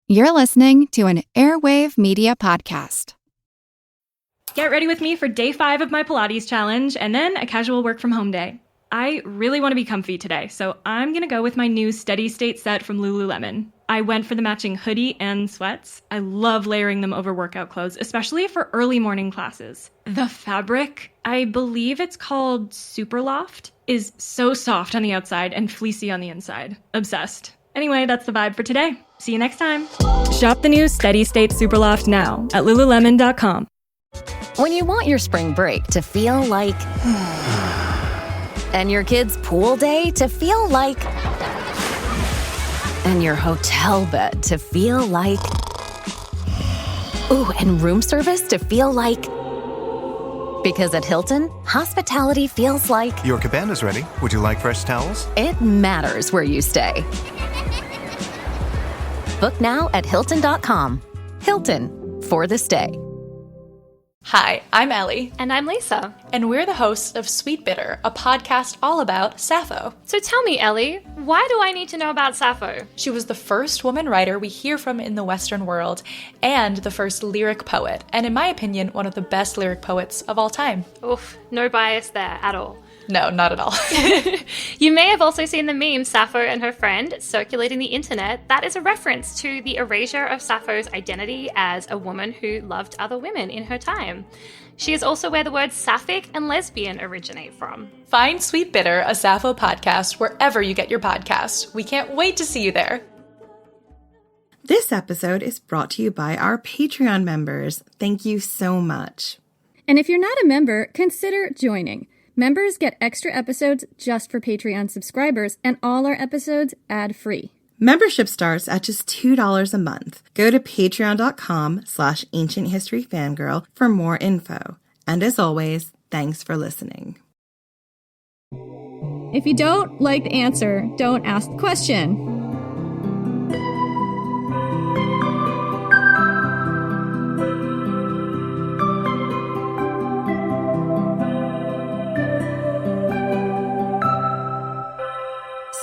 You're listening to an Airwave Media Podcast. Get ready with me for day 5 of my Pilates challenge and then a casual work from home day. I really want to be comfy today, so I'm going to go with my new Steady State set from Lululemon. I went for the matching hoodie and sweats. I love layering them over workout clothes, especially for early morning classes. The fabric, I believe it's called Superloft, is so soft on the outside and fleecy on the inside. Obsessed. Anyway, that's the vibe for today. See you next time. Shop the new Steady State Superloft now at lululemon.com. When you want your spring break to feel like... and your kids' pool day to feel like... and your hotel bed to feel like... ooh, and room service to feel like... because at Hilton, hospitality feels like... Your cabana's ready. Would you like fresh towels? It matters where you stay. Book now at Hilton.com. Hilton, for the stay. Hi, I'm Ellie. And I'm Lisa. And we're the hosts of Sweet Bitter, a podcast all about Sappho. So tell me, Ellie, why do I need to know about Sappho? She was the first woman writer we hear from in the Western world, and the first lyric poet, and in my opinion, one of the best lyric poets of all time. Oof, no bias there at all. No, not at all. You may have also seen the meme Sappho and her friend circulating the internet. That is a reference to the erasure of Sappho's identity as a woman who loved other women in her time. She is also where the words sapphic and lesbian originate from. Find Sweet Bitter, a Sappho podcast, wherever you get your podcasts. We can't wait to see you there. This episode is brought to you by our Patreon members. Thank you so much. And if you're not a member, consider joining. Members get extra episodes just for Patreon subscribers, and all our episodes ad-free. Membership starts at just $2 a month. Go to patreon.com/ancienthistoryfangirl for more info. And as always, thanks for listening. If you don't like the answer, don't ask the question.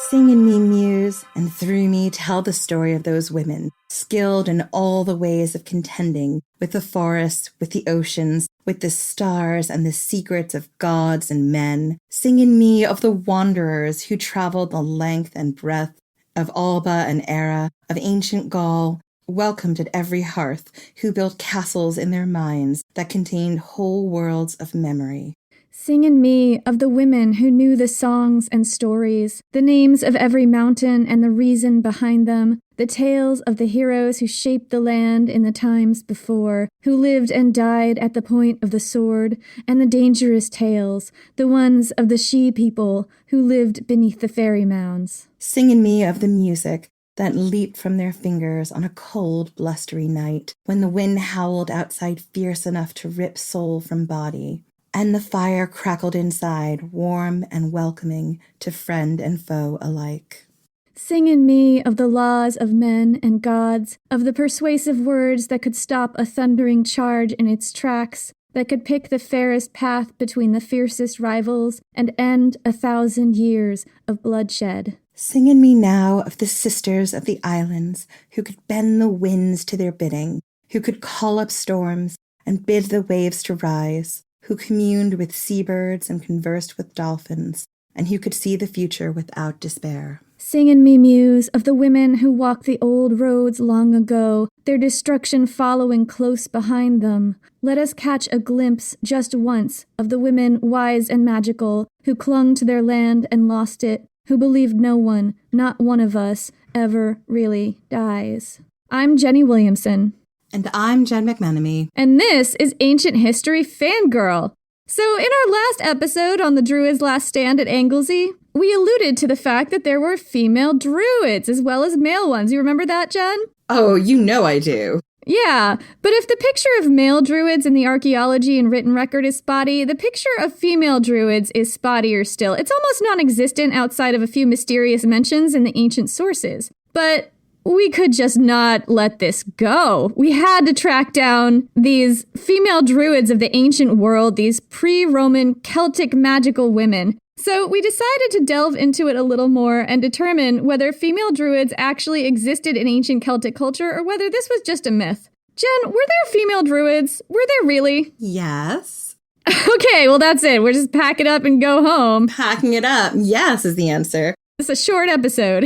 Sing in me, muse, and through me tell the story of those women, skilled in all the ways of contending with the forests, with the oceans, with the stars and the secrets of gods and men. Sing in me of the wanderers who traveled the length and breadth of Alba and Era, of ancient Gaul, welcomed at every hearth, who built castles in their minds that contained whole worlds of memory. Sing in me of the women who knew the songs and stories, the names of every mountain and the reason behind them, the tales of the heroes who shaped the land in the times before, who lived and died at the point of the sword, and the dangerous tales, the ones of the she-people who lived beneath the fairy mounds. Sing in me of the music that leaped from their fingers on a cold, blustery night, when the wind howled outside fierce enough to rip soul from body. And the fire crackled inside, warm and welcoming to friend and foe alike. Sing in me of the laws of men and gods, of the persuasive words that could stop a thundering charge in its tracks, that could pick the fairest path between the fiercest rivals and end 1,000 years of bloodshed. Sing in me now of the sisters of the islands who could bend the winds to their bidding, who could call up storms and bid the waves to rise, who communed with seabirds and conversed with dolphins, and who could see the future without despair. Sing in me, muse, of the women who walked the old roads long ago, their destruction following close behind them. Let us catch a glimpse just once of the women wise and magical, who clung to their land and lost it, who believed no one, not one of us, ever really dies. I'm Jenny Williamson. And I'm Jen McMenemy. And this is Ancient History Fangirl. So in our last episode on the Druids' last stand at Anglesey, we alluded to the fact that there were female Druids as well as male ones. You remember that, Jen? Oh, you know I do. Yeah, but if the picture of male Druids in the archaeology and written record is spotty, the picture of female Druids is spottier still. It's almost non-existent outside of a few mysterious mentions in the ancient sources. But we could just not let this go. We had to track down these female Druids of the ancient world, these pre-Roman Celtic magical women. So we decided to delve into it a little more and determine whether female druids actually existed in ancient Celtic culture or whether this was just a myth. Jen, were there female druids? Were there really? Yes. Okay, well that's it. We'll just pack it up and go home. Packing it up. Yes is the answer. It's a short episode.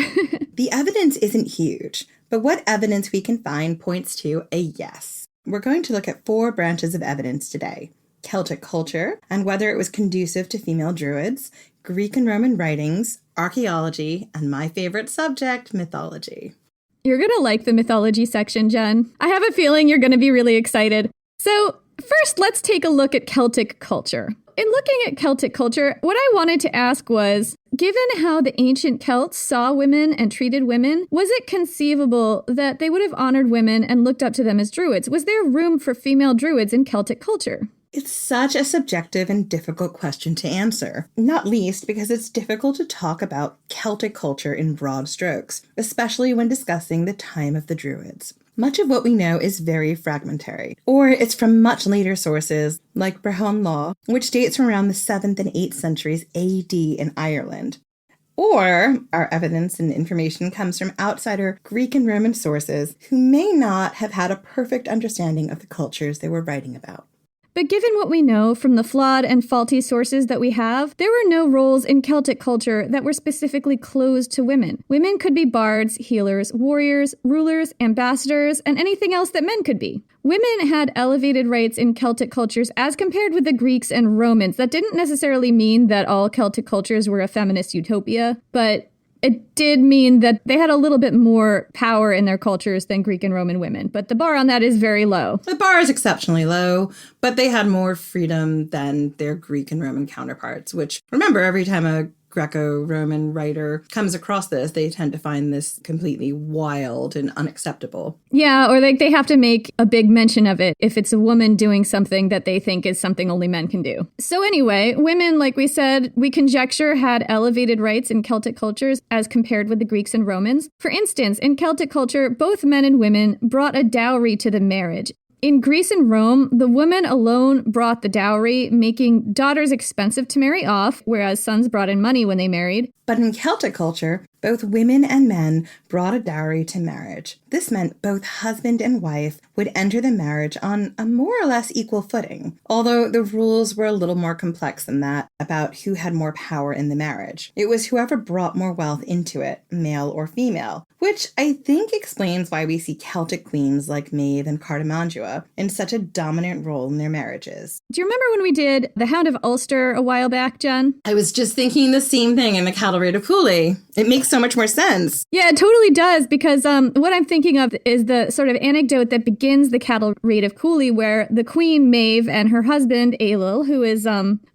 The evidence isn't huge, but what evidence we can find points to a yes. We're going to look at 4 branches of evidence today. Celtic culture, and whether it was conducive to female druids, Greek and Roman writings, archaeology, and my favorite subject, mythology. You're going to like the mythology section, Jen. I have a feeling you're going to be really excited. So first, let's take a look at Celtic culture. In looking at Celtic culture, what I wanted to ask was, given how the ancient Celts saw women and treated women, was it conceivable that they would have honored women and looked up to them as druids? Was there room for female druids in Celtic culture? It's such a subjective and difficult question to answer, not least because it's difficult to talk about Celtic culture in broad strokes, especially when discussing the time of the Druids. Much of what we know is very fragmentary, or it's from much later sources like Brehon Law, which dates from around the 7th and 8th centuries AD in Ireland. Or our evidence and information comes from outsider Greek and Roman sources who may not have had a perfect understanding of the cultures they were writing about. But given what we know from the flawed and faulty sources that we have, there were no roles in Celtic culture that were specifically closed to women. Women could be bards, healers, warriors, rulers, ambassadors, and anything else that men could be. Women had elevated rights in Celtic cultures as compared with the Greeks and Romans. That didn't necessarily mean that all Celtic cultures were a feminist utopia, but it did mean that they had a little bit more power in their cultures than Greek and Roman women. But the bar on that is very low. The bar is exceptionally low, but they had more freedom than their Greek and Roman counterparts, which, remember, every time a Greco-Roman writer comes across this, they tend to find this completely wild and unacceptable. Yeah, or they have to make a big mention of it if it's a woman doing something that they think is something only men can do. So anyway, women, like we said, we conjecture had elevated rights in Celtic cultures as compared with the Greeks and Romans. For instance, in Celtic culture, both men and women brought a dowry to the marriage. In Greece and Rome, the woman alone brought the dowry, making daughters expensive to marry off, whereas sons brought in money when they married. But in Celtic culture, both women and men brought a dowry to marriage. This meant both husband and wife would enter the marriage on a more or less equal footing, although the rules were a little more complex than that about who had more power in the marriage. It was whoever brought more wealth into it, male or female, which I think explains why we see Celtic queens like Maeve and Cartimandua in such a dominant role in their marriages. Do you remember when we did The Hound of Ulster a while back, Jen? I was just thinking the same thing in the Cattle Raid of Cooley. It makes so much more sense. Yeah, it totally does, because what I'm thinking of is the sort of anecdote that begins the Cattle Raid of Cooley, where the Queen Maeve and her husband Ailill, who is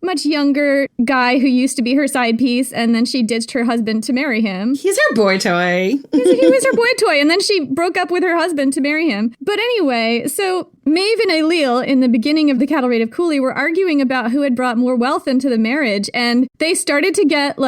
much younger guy who used to be her side piece, and then she ditched her husband to marry him. He's her boy toy. He was her boy toy, and then she broke up with her husband to marry him. But anyway, so Maeve and Ailill in the beginning of the Cattle Raid of Cooley were arguing about who had brought more wealth into the marriage, and they started to get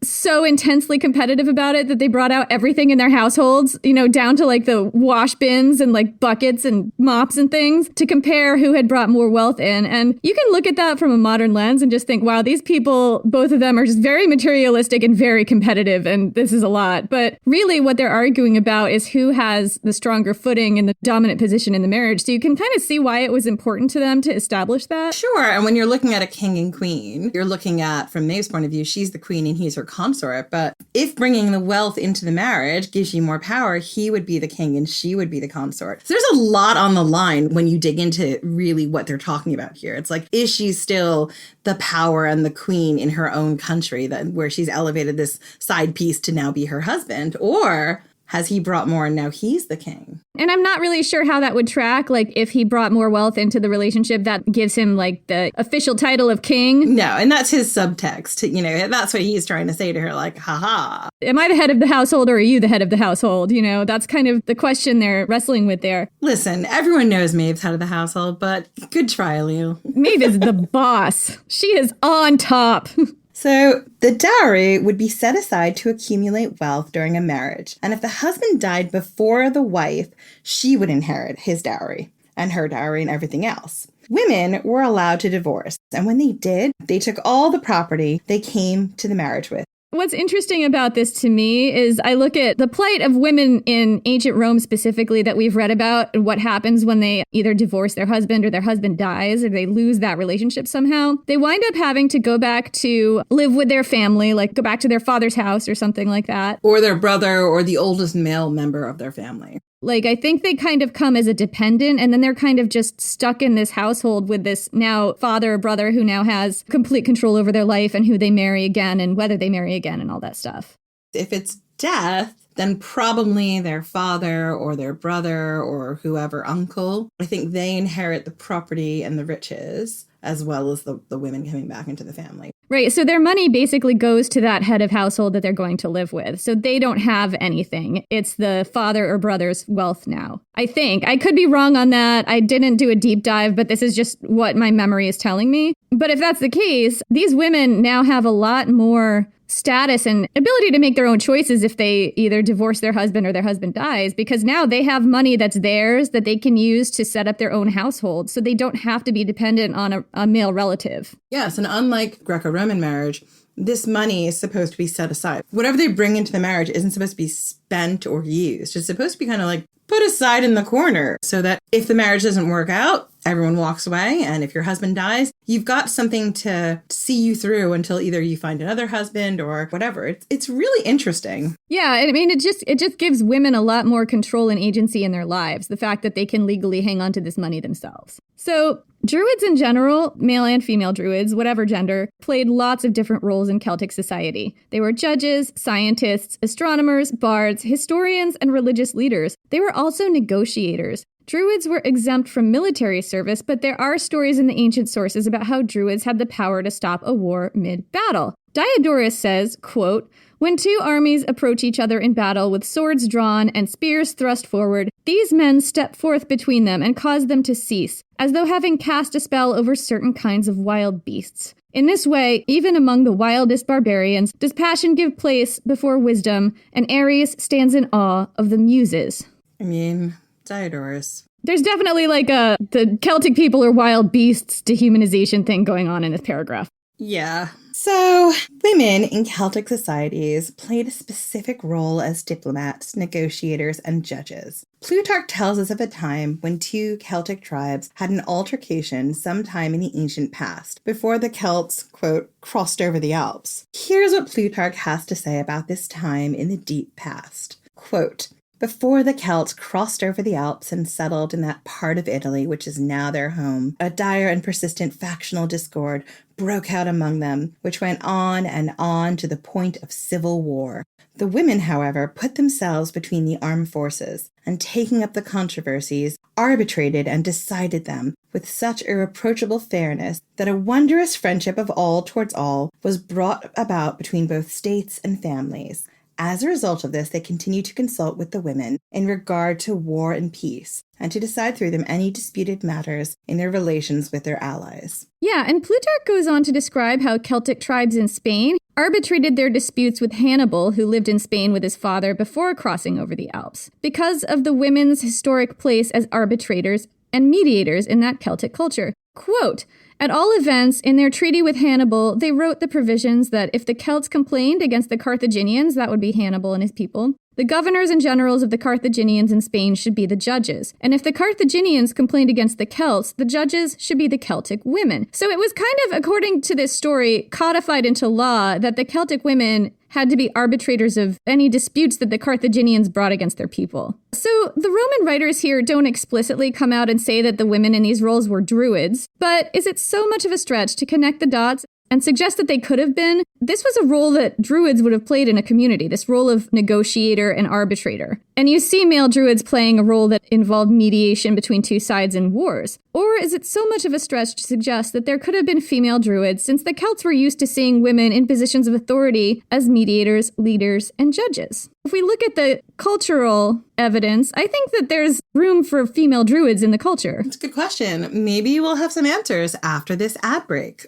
so intensely competitive about it that they brought out everything in their households, down to the wash bins and buckets and mops and things to compare who had brought more wealth in. And you can look at that from a modern lens and just think, wow, these people, both of them are just very materialistic and very competitive, and this is a lot. But really what they're arguing about is who has the stronger footing and the dominant position in the marriage. So you can kind of see why it was important to them to establish that. Sure. And when you're looking at a king and queen, you're looking at, from Maeve's point of view, she's the queen and he's her consort. But if bringing the wealth into the marriage gives you more power, he would be the king and she would be the consort. So there's a lot on the line when you dig into really what they're talking about here. It's is she still the power and the queen in her own country, where she's elevated this side piece to now be her husband? Or has he brought more and now he's the king? And I'm not really sure how that would track. If he brought more wealth into the relationship, that gives him the official title of king. No, and that's his subtext. That's what he's trying to say to her, haha. Am I the head of the household or are you the head of the household? That's kind of the question they're wrestling with there. Listen, everyone knows Maeve's head of the household, but good try, Leo. Maeve is the boss. She is on top. So the dowry would be set aside to accumulate wealth during a marriage. And if the husband died before the wife, she would inherit his dowry and her dowry and everything else. women were allowed to divorce. And when they did, they took all the property they came to the marriage with. What's interesting about this to me is I look at the plight of women in ancient Rome specifically that we've read about and what happens when they either divorce their husband or their husband dies or they lose that relationship somehow. They wind up having to go back to live with their family, like go back to their father's house or something like that. Or their brother or the oldest male member of their family. Like, I think they kind of come as a dependent and then they're kind of just stuck in this household with this now father or brother who now has complete control over their life and who they marry again and whether they marry again and all that stuff. If it's death, then probably their father or their brother or whoever, uncle, I think they inherit the property and the riches as well as the women coming back into the family. Right. So their money basically goes to that head of household that they're going to live with. So they don't have anything. It's the father or brother's wealth now. I think. I could be wrong on that. I didn't do a deep dive, but this is just what my memory is telling me. But if that's the case, these women now have a lot more status and ability to make their own choices if they either divorce their husband or their husband dies, because now they have money that's theirs that they can use to set up their own household. So they don't have to be dependent on a male relative. Yes. And unlike Greco-Roman marriage, this money is supposed to be set aside. Whatever they bring into the marriage isn't supposed to be spent or used. It's supposed to be kind of like put aside in the corner so that if the marriage doesn't work out, everyone walks away. And if your husband dies, you've got something to see you through until either you find another husband or whatever. It's really interesting. Yeah, I mean, it just gives women a lot more control and agency in their lives, the fact that they can legally hang on to this money themselves. So Druids in general, male and female Druids, whatever gender, played lots of different roles in Celtic society. They were judges, scientists, astronomers, bards, historians, and religious leaders. They were also negotiators. Druids were exempt from military service, but there are stories in the ancient sources about how Druids had the power to stop a war mid-battle. Diodorus says, quote, "When two armies approach each other in battle with swords drawn and spears thrust forward, these men step forth between them and cause them to cease, as though having cast a spell over certain kinds of wild beasts. In this way, even among the wildest barbarians, does passion give place before wisdom, and Ares stands in awe of the Muses." I mean, Diodorus. There's definitely like the Celtic people are wild beasts dehumanization thing going on in this paragraph. Yeah. So, women in Celtic societies played a specific role as diplomats, negotiators, and judges. Plutarch tells us of a time when two Celtic tribes had an altercation sometime in the ancient past, before the Celts, quote, crossed over the Alps. Here's what Plutarch has to say about this time in the deep past. Quote, "Before the Celts crossed over the Alps and settled in that part of Italy which is now their home, a dire and persistent factional discord broke out among them, which went on and on to the point of civil war. The women, however, put themselves between the armed forces, and taking up the controversies, arbitrated and decided them with such irreproachable fairness that a wondrous friendship of all towards all was brought about between both states and families. As a result of this, they continue to consult with the women in regard to war and peace, and to decide through them any disputed matters in their relations with their allies." Yeah, and Plutarch goes on to describe how Celtic tribes in Spain arbitrated their disputes with Hannibal, who lived in Spain with his father before crossing over the Alps, because of the women's historic place as arbitrators and mediators in that Celtic culture. Quote, "At all events, in their treaty with Hannibal, they wrote the provisions that if the Celts complained against the Carthaginians, that would be Hannibal and his people, the governors and generals of the Carthaginians in Spain should be the judges. And if the Carthaginians complained against the Celts, the judges should be the Celtic women." So it was kind of, according to this story, codified into law that the Celtic women had to be arbitrators of any disputes that the Carthaginians brought against their people. So the Roman writers here don't explicitly come out and say that the women in these roles were Druids, but is it so much of a stretch to connect the dots and suggest that they could have been? This was a role that Druids would have played in a community, this role of negotiator and arbitrator. And you see male Druids playing a role that involved mediation between two sides in wars. Or is it so much of a stretch to suggest that there could have been female Druids, since the Celts were used to seeing women in positions of authority as mediators, leaders, and judges? If we look at the cultural evidence, I think that there's room for female Druids in the culture. It's a good question. Maybe we'll have some answers after this ad break.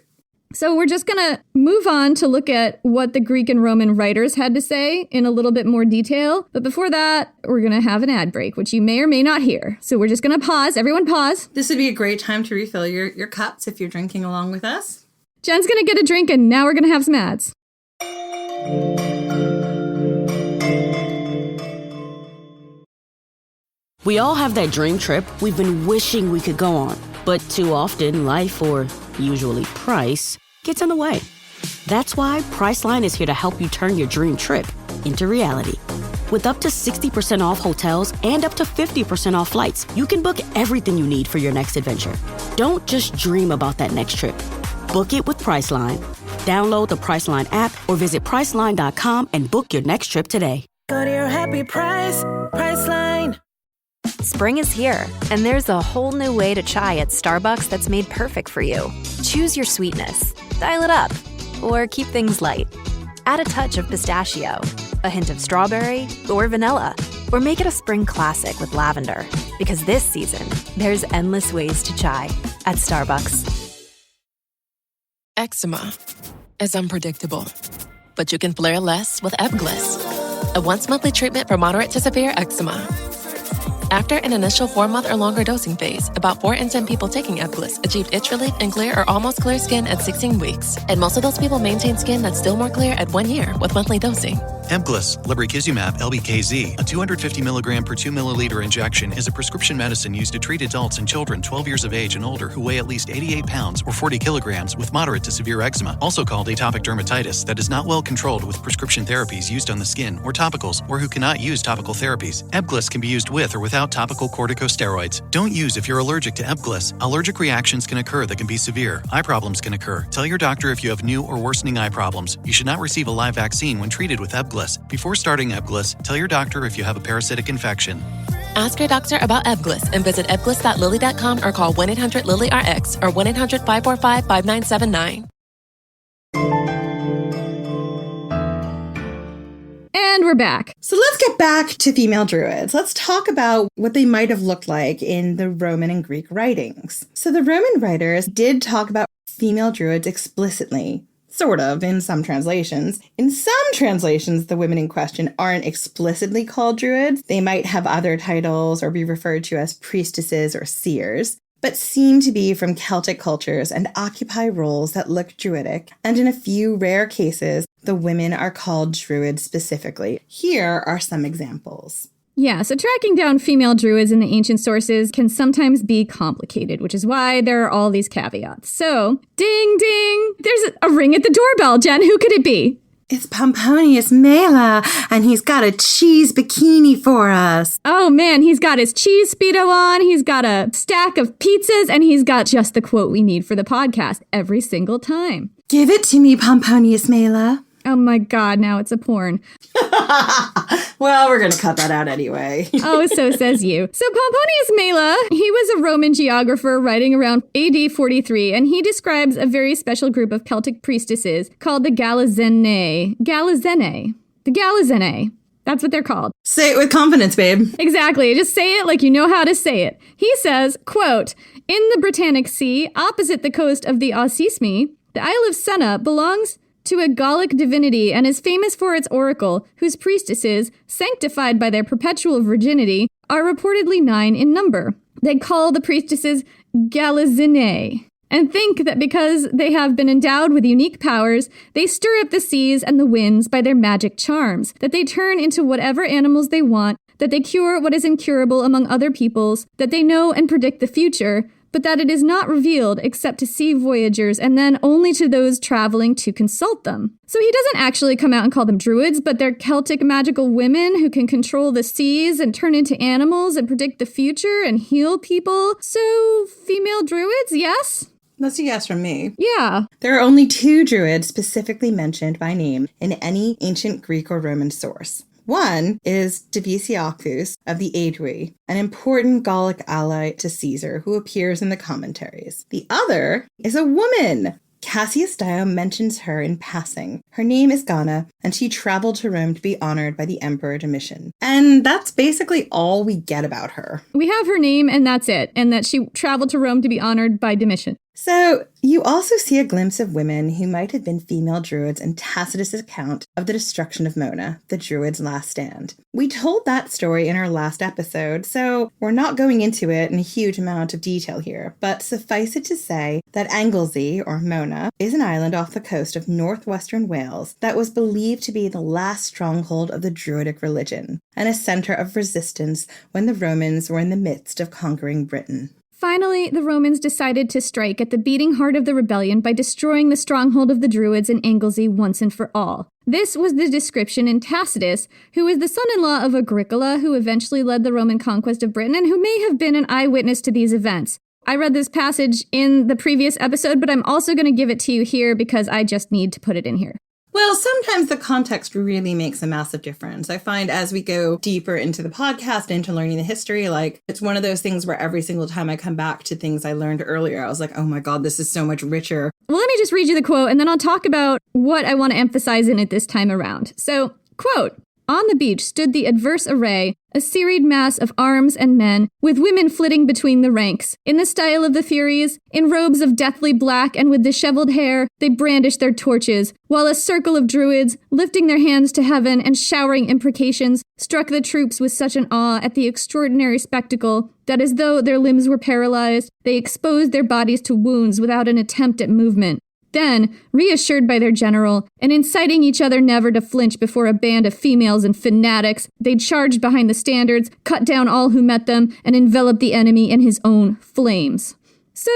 So we're just going to move on to look at what the Greek and Roman writers had to say in a little bit more detail. But before that, we're going to have an ad break, which you may or may not hear. So we're just going to pause. Everyone pause. This would be a great time to refill your cups if you're drinking along with us. Jen's going to get a drink, and now we're going to have some ads. We all have that dream trip we've been wishing we could go on. But too often, life, or usually price, gets in the way. That's why Priceline is here to help you turn your dream trip into reality. With up to 60% off hotels and up to 50% off flights, you can book everything you need for your next adventure. Don't just dream about that next trip. Book it with Priceline. Download the Priceline app or visit Priceline.com and book your next trip today. Go to your happy price, Priceline. Spring is here, and there's a whole new way to chai at Starbucks that's made perfect for you. Choose your sweetness, dial it up, or keep things light. Add a touch of pistachio, a hint of strawberry, or vanilla, or make it a spring classic with lavender. Because this season, there's endless ways to chai at Starbucks. Eczema is unpredictable, but you can flare less with Ebglyss, a once-monthly treatment for moderate to severe eczema. After an initial 4-month or longer dosing phase, about 4 in 10 people taking Ebglyss achieved itch relief and clear or almost clear skin at 16 weeks. And most of those people maintain skin that's still more clear at 1 year with monthly dosing. Ebglyss, lebrikizumab LBKZ, a 250 milligram per 2 milliliter injection, is a prescription medicine used to treat adults and children 12 years of age and older who weigh at least 88 pounds or 40 kilograms with moderate to severe eczema, also called atopic dermatitis, that is not well controlled with prescription therapies used on the skin or topicals, or who cannot use topical therapies. Ebglyss can be used with or without topical corticosteroids. Don't use if you're allergic to Ebglyss. Allergic reactions can occur that can be severe. Eye problems can occur. Tell your doctor if you have new or worsening eye problems. You should not receive a live vaccine when treated with Ebglyss. Before starting Ebglyss, tell your doctor if you have a parasitic infection. Ask your doctor about Ebglyss and visit ebglyss.lilly.com or call 1-800-LILY-RX or 1-800-545-5979. And we're back. So let's get back to female druids. Let's talk about what they might have looked like in the Roman and Greek writings. So the Roman writers did talk about female druids explicitly. Sort of, in some translations. In some translations, the women in question aren't explicitly called druids. They might have other titles or be referred to as priestesses or seers, but seem to be from Celtic cultures and occupy roles that look druidic. And in a few rare cases, the women are called druids specifically. Here are some examples. Yeah, so tracking down female druids in the ancient sources can sometimes be complicated, which is why there are all these caveats. So, ding, ding, there's a ring at the doorbell, Jen. Who could it be? It's Pomponius Mela, and he's got a cheese bikini for us. Oh man, he's got his cheese Speedo on, he's got a stack of pizzas, and he's got just the quote we need for the podcast every single time. Give it to me, Pomponius Mela. Oh my god, now it's a porn. Well, we're going to cut that out anyway. Oh, so says you. So Pomponius Mela, he was a Roman geographer writing around AD 43, and he describes a very special group of Celtic priestesses called the Galazenae. The Galazenae. That's what they're called. Say it with confidence, babe. Exactly. Just say it like you know how to say it. He says, quote, "In the Britannic Sea, opposite the coast of the Osismi, the Isle of Senna belongs to a Gallic divinity and is famous for its oracle, whose priestesses, sanctified by their perpetual virginity, are reportedly 9 in number. They call the priestesses Galazenae, and think that because they have been endowed with unique powers, they stir up the seas and the winds by their magic charms, that they turn into whatever animals they want, that they cure what is incurable among other peoples, that they know and predict the future, but that it is not revealed except to sea voyagers and then only to those traveling to consult them." So he doesn't actually come out and call them druids, but they're Celtic magical women who can control the seas and turn into animals and predict the future and heal people. So female druids, yes? That's a yes from me. Yeah. There are only 2 druids specifically mentioned by name in any ancient Greek or Roman source. One is Diviciacus of the Aedui, an important Gallic ally to Caesar who appears in the commentaries. The other is a woman. Cassius Dio mentions her in passing. Her name is Gana, and she traveled to Rome to be honored by the Emperor Domitian. And that's basically all we get about her. We have her name, and that's it, and that she traveled to Rome to be honored by Domitian. So, you also see a glimpse of women who might have been female Druids in Tacitus' account of the destruction of Mona, the Druids' last stand. We told that story in our last episode, so we're not going into it in a huge amount of detail here, but suffice it to say that Anglesey, or Mona, is an island off the coast of northwestern Wales that was believed to be the last stronghold of the Druidic religion, and a center of resistance when the Romans were in the midst of conquering Britain. Finally, the Romans decided to strike at the beating heart of the rebellion by destroying the stronghold of the Druids in Anglesey once and for all. This was the description in Tacitus, who was the son-in-law of Agricola, who eventually led the Roman conquest of Britain and who may have been an eyewitness to these events. I read this passage in the previous episode, but I'm also going to give it to you here because I just need to put it in here. Well, sometimes the context really makes a massive difference. I find as we go deeper into the podcast, into learning the history, like it's one of those things where every single time I come back to things I learned earlier, I was like, oh my God, this is so much richer. Well, let me just read you the quote and then I'll talk about what I want to emphasize in it this time around. So, quote, "On the beach stood the adverse array, a serried mass of arms and men, with women flitting between the ranks. In the style of the Furies, in robes of deathly black and with disheveled hair, they brandished their torches, while a circle of Druids, lifting their hands to heaven and showering imprecations, struck the troops with such an awe at the extraordinary spectacle that as though their limbs were paralyzed, they exposed their bodies to wounds without an attempt at movement. Then, reassured by their general, and inciting each other never to flinch before a band of females and fanatics, they charged behind the standards, cut down all who met them, and enveloped the enemy in his own flames." So,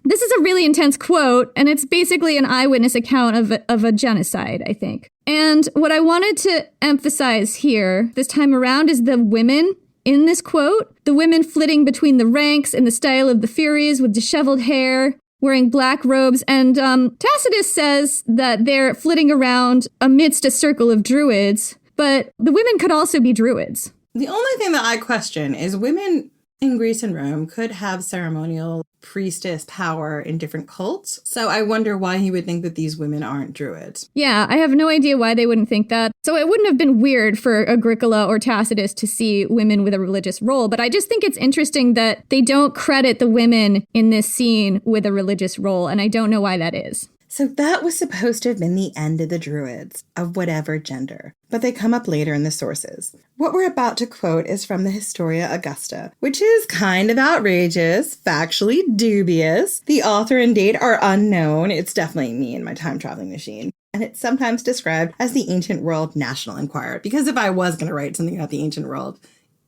this is a really intense quote, and it's basically an eyewitness account of a genocide, I think. And what I wanted to emphasize here, this time around, is the women in this quote. The women flitting between the ranks in the style of the Furies with disheveled hair, wearing black robes, and Tacitus says that they're flitting around amidst a circle of Druids, but the women could also be Druids. The only thing that I question is women in Greece and Rome could have ceremonial priestess power in different cults, so I wonder why he would think that these women aren't Druids. Yeah, I have no idea why they wouldn't think that. So it wouldn't have been weird for Agricola or Tacitus to see women with a religious role, but I just think it's interesting that they don't credit the women in this scene with a religious role, and I don't know why that is. So that was supposed to have been the end of the Druids, of whatever gender, but they come up later in the sources. What we're about to quote is from the Historia Augusta, which is kind of outrageous, factually dubious. The author and date are unknown. It's definitely me and my time-traveling machine. And it's sometimes described as the Ancient World National Enquirer, because if I was going to write something about the ancient world,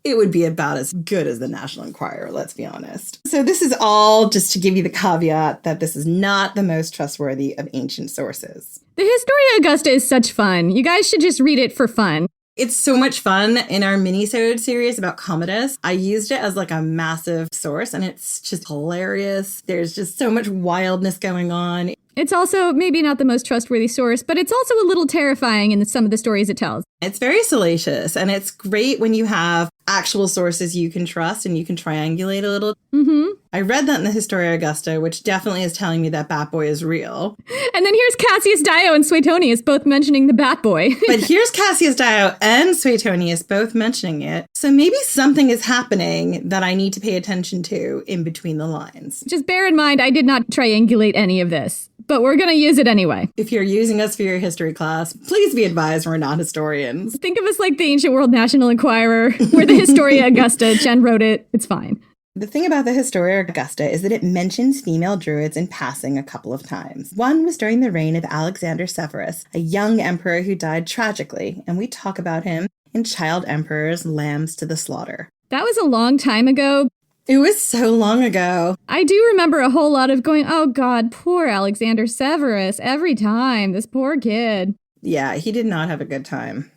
it would be about as good as the National Enquirer, let's be honest. So this is all just to give you the caveat that this is not the most trustworthy of ancient sources. The Historia Augusta is such fun. You guys should just read it for fun. It's so much fun. In our mini-sode series about Commodus, I used it as like a massive source, and it's just hilarious. There's just so much wildness going on. It's also maybe not the most trustworthy source, but it's also a little terrifying in some of the stories it tells. It's very salacious, and it's great when you have actual sources you can trust and you can triangulate a little. Mm-hmm. I read that in the Historia Augusta, which definitely is telling me that Bat Boy is real. And then here's Cassius Dio and Suetonius both mentioning the Bat Boy. But here's Cassius Dio and Suetonius both mentioning it. So maybe something is happening that I need to pay attention to in between the lines. Just bear in mind, I did not triangulate any of this, but we're going to use it anyway. If you're using us for your history class, please be advised we're not historians. Think of us like the Ancient World National Enquirer. We're the Historia Augusta. Jen wrote it. It's fine. The thing about the Historia Augusta is that it mentions female Druids in passing a couple of times. One was during the reign of Alexander Severus, a young emperor who died tragically, and we talk about him in Child Emperor's Lambs to the Slaughter. That was a long time ago. It was so long ago. I do remember a whole lot of going, oh God, poor Alexander Severus, every time, this poor kid. Yeah, he did not have a good time.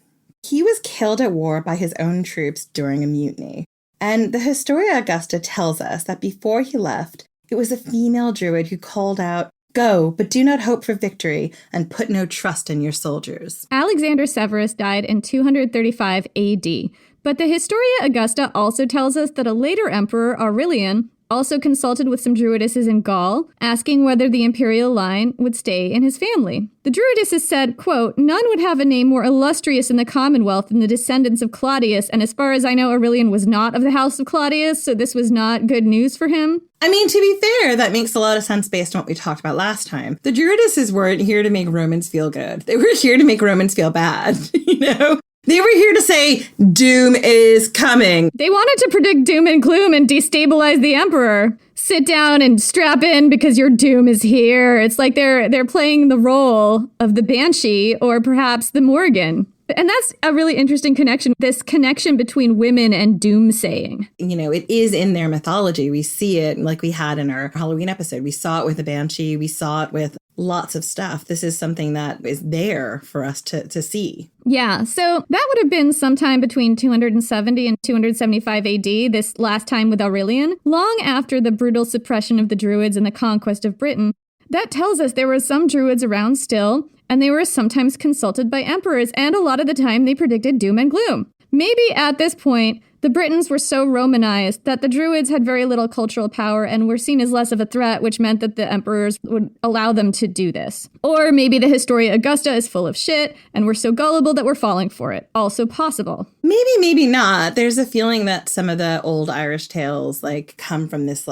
He was killed at war by his own troops during a mutiny. And the Historia Augusta tells us that before he left, it was a female Druid who called out, "Go, but do not hope for victory, and put no trust in your soldiers." Alexander Severus died in 235 AD, but the Historia Augusta also tells us that a later emperor, Aurelian, also consulted with some druidesses in Gaul, asking whether the imperial line would stay in his family. The druidesses said, quote, "None would have a name more illustrious in the Commonwealth than the descendants of Claudius, and as far as I know, Aurelian was not of the house of Claudius, so this was not good news for him." I mean, to be fair, that makes a lot of sense based on what we talked about last time. The druidesses weren't here to make Romans feel good. They were here to make Romans feel bad, you know? They were here to say, doom is coming. They wanted to predict doom and gloom and destabilize the emperor. Sit down and strap in because your doom is here. It's like they're playing the role of the Banshee or perhaps the Morgan. And that's a really interesting connection, this connection between women and doomsaying. You know, it is in their mythology. We see it like we had in our Halloween episode. We saw it with the Banshee. We saw it with lots of stuff. This is something that is there for us to see. Yeah, so that would have been sometime between 270 and 275 AD, this last time with Aurelian, long after the brutal suppression of the Druids and the conquest of Britain. That tells us there were some Druids around still, and they were sometimes consulted by emperors, and a lot of the time they predicted doom and gloom. Maybe at this point, the Britons were so Romanized that the Druids had very little cultural power and were seen as less of a threat, which meant that the emperors would allow them to do this. Or maybe the Historia Augusta is full of shit, and we're so gullible that we're falling for it. Also possible. Maybe not. There's a feeling that some of the old Irish tales, come from this,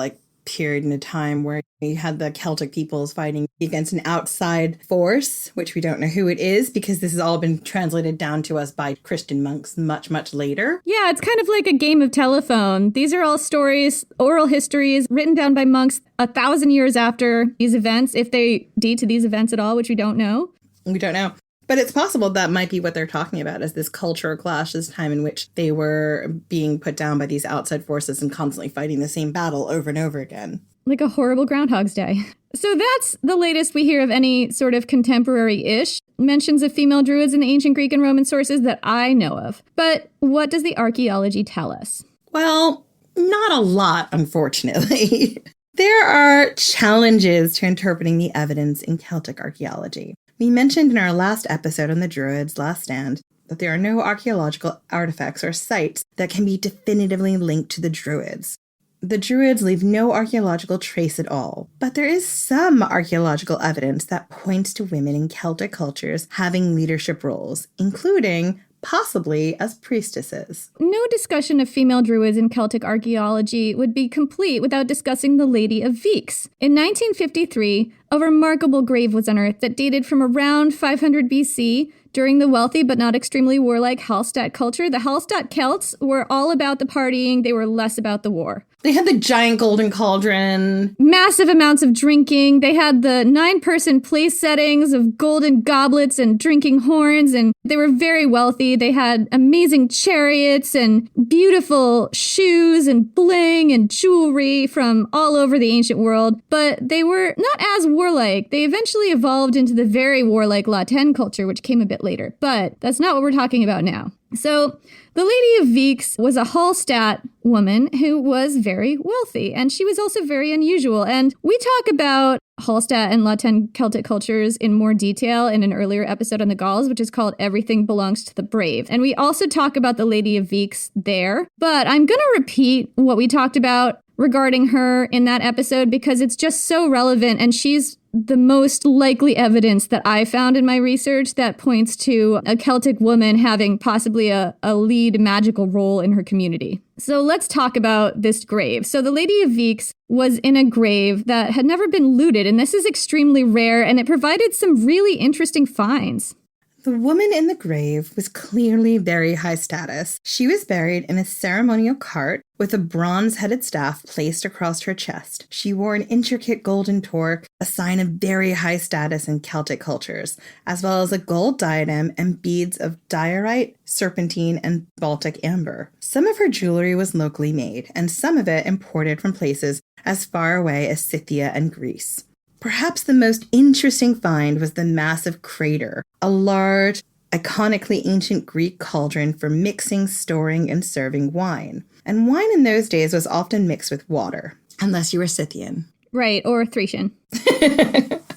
period in a time where you had the Celtic peoples fighting against an outside force, which we don't know who it is because this has all been translated down to us by Christian monks much, much later. Yeah, it's kind of like a game of telephone. These are all stories, oral histories written down by monks 1,000 years after these events, if they date to these events at all, which we don't know. We don't know. But it's possible that might be what they're talking about as this cultural clash, this time in which they were being put down by these outside forces and constantly fighting the same battle over and over again. Like a horrible Groundhog's Day. So that's the latest we hear of any sort of contemporary-ish mentions of female druids in the ancient Greek and Roman sources that I know of. But what does the archaeology tell us? Well, not a lot, unfortunately. There are challenges to interpreting the evidence in Celtic archaeology. We mentioned in our last episode on the Druids' Last Stand that there are no archaeological artifacts or sites that can be definitively linked to the Druids. The Druids leave no archaeological trace at all, but there is some archaeological evidence that points to women in Celtic cultures having leadership roles, including possibly as priestesses. No discussion of female druids in Celtic archaeology would be complete without discussing the Lady of Veeks. In 1953, a remarkable grave was unearthed that dated from around 500 BC. During the wealthy but not extremely warlike Hallstatt culture, the Hallstatt Celts were all about the partying, they were less about the war. They had the giant golden cauldron. Massive amounts of drinking. They had the 9-person place settings of golden goblets and drinking horns, and they were very wealthy. They had amazing chariots and beautiful shoes and bling and jewelry from all over the ancient world, but they were not as warlike. They eventually evolved into the very warlike Latin culture, which came a bit later, but that's not what we're talking about now. So the Lady of Veeks was a Hallstatt woman who was very wealthy, and she was also very unusual. And we talk about Hallstatt and Latin Celtic cultures in more detail in an earlier episode on the Gauls, which is called Everything Belongs to the Brave. And we also talk about the Lady of Veeks there, but I'm going to repeat what we talked about regarding her in that episode because it's just so relevant, and she's the most likely evidence that I found in my research that points to a Celtic woman having possibly a lead magical role in her community. So let's talk about this grave. So the Lady of Veeks was in a grave that had never been looted, and this is extremely rare, and it provided some really interesting finds. The woman in the grave was clearly very high status. She was buried in a ceremonial cart with a bronze-headed staff placed across her chest. She wore an intricate golden torque, a sign of very high status in Celtic cultures, as well as a gold diadem and beads of diorite, serpentine, and Baltic amber. Some of her jewelry was locally made, and some of it imported from places as far away as Scythia and Greece. Perhaps the most interesting find was the massive crater, a large, iconically ancient Greek cauldron for mixing, storing, and serving wine. And wine in those days was often mixed with water, unless you were Scythian. Right, or Thracian.